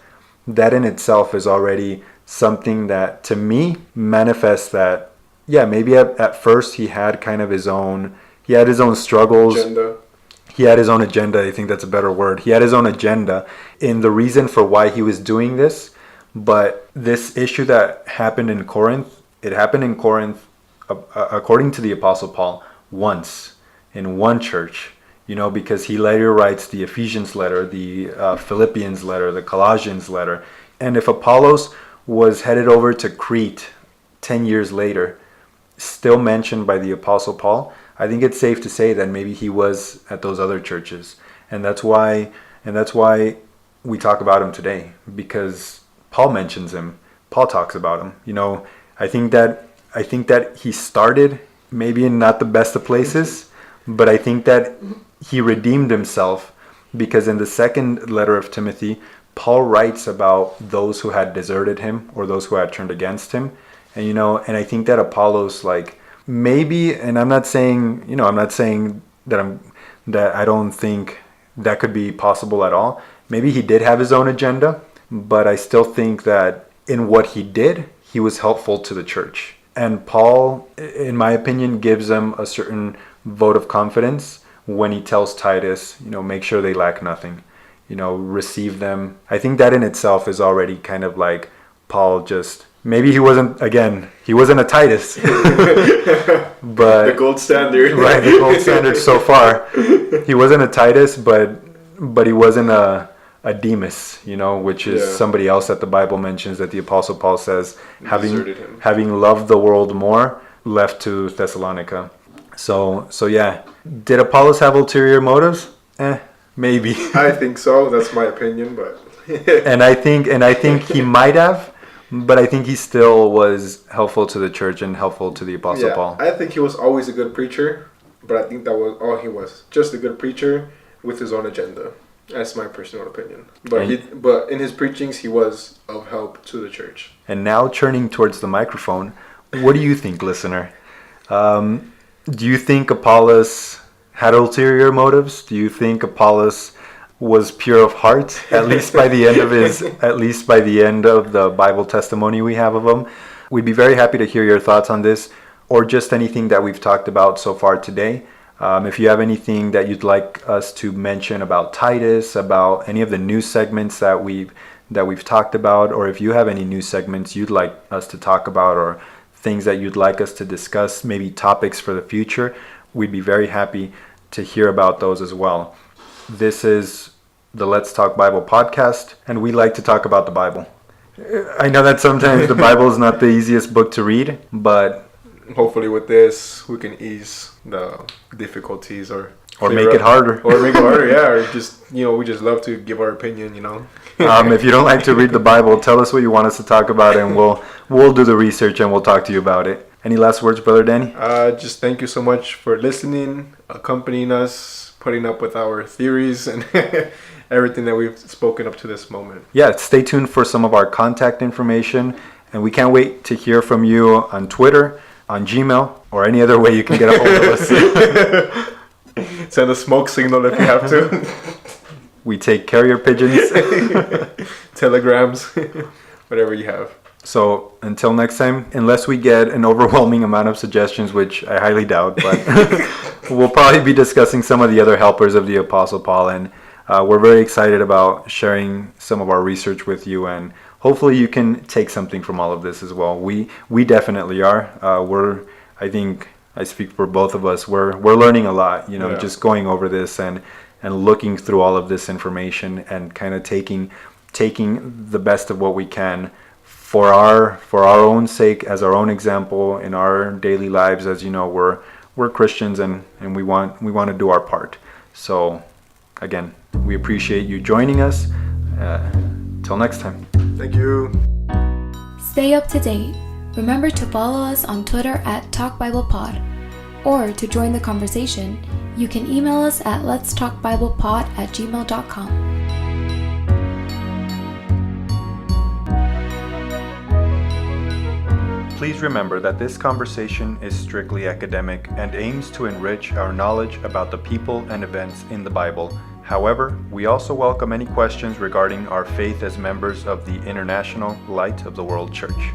in itself is already something that, to me, manifests that, yeah, maybe at first he had kind of his own struggles.
Agenda.
He had his own agenda. I think that's a better word. He had his own agenda in the reason for why he was doing this. But this issue that happened in Corinth, it happened in Corinth, according to the Apostle Paul, once in one church. Because he later writes the Ephesians letter, the Philippians letter, the Colossians letter. And if Apollos was headed over to Crete 10 years later, still mentioned by the Apostle Paul, I think it's safe to say that maybe he was at those other churches. And that's why we talk about him today, because Paul mentions him. Paul talks about him. I think that he started maybe in not the best of places, but I think that he redeemed himself because in the second letter of Timothy, Paul writes about those who had deserted him or those who had turned against him. And, and I think that Apollos, like, maybe, and I'm not saying that I don't think that could be possible at all. Maybe he did have his own agenda, but I still think that in what he did, he was helpful to the church. And Paul, in my opinion, gives them a certain vote of confidence when he tells Titus, make sure they lack nothing, receive them. I think that in itself is already kind of like Paul just, maybe he wasn't a Titus, but
the gold standard.
Right, the gold standard so far. He wasn't a Titus, but he wasn't a Demas, which is somebody else that the Bible mentions that the Apostle Paul says having loved the world more, left to Thessalonica. So yeah. Did Apollos have ulterior motives? Maybe.
I think so. That's my opinion, but
and I think he might have, but I think he still was helpful to the church and helpful to the Apostle Paul.
I think he was always a good preacher, but I think that was all he was. Just a good preacher with his own agenda. That's my personal opinion. But in his preachings, he was of help to the church.
And now turning towards the microphone, what do you think, listener? Do you think Apollos had ulterior motives? Do you think Apollos was pure of heart, at least by the end of the Bible testimony we have of him? We'd be very happy to hear your thoughts on this, or just anything that we've talked about so far today. If you have anything that you'd like us to mention about Titus, about any of the news segments that we've talked about, or if you have any news segments you'd like us to talk about, or things that you'd like us to discuss, maybe topics for the future, we'd be very happy to hear about those as well. This is the Let's Talk Bible podcast, and we like to talk about the Bible. I know that sometimes the Bible is not the easiest book to read, but
hopefully with this we can ease the difficulties or
make it harder.
Or make it harder, yeah. Or just, we just love to give our opinion,
If you don't like to read the Bible, tell us what you want us to talk about, and we'll do the research and we'll talk to you about it. Any last words, Brother Danny?
Just thank you so much for listening, accompanying us, putting up with our theories and everything that we've spoken up to this moment.
Yeah, stay tuned for some of our contact information, and we can't wait to hear from you on Twitter, on Gmail, or any other way you can get a hold of us.
Send a smoke signal if you have to.
We take carrier pigeons.
Telegrams, whatever you have.
So until next time, unless we get an overwhelming amount of suggestions, which I highly doubt, but we'll probably be discussing some of the other helpers of the Apostle Paul, and we're very excited about sharing some of our research with you, and hopefully you can take something from all of this as well. We definitely are. I think I speak for both of us. We're learning a lot, just going over this and looking through all of this information and kind of taking the best of what we can for our own sake, as our own example in our daily lives. As you know, we're Christians and we want to do our part. So again, we appreciate you joining us. Till next time.
Thank you.
Stay up to date. Remember to follow us on Twitter at TalkBiblePod. Or to join the conversation, you can email us at letstalkbiblepod@gmail.com.
Please remember that this conversation is strictly academic and aims to enrich our knowledge about the people and events in the Bible. However, we also welcome any questions regarding our faith as members of the International Light of the World Church.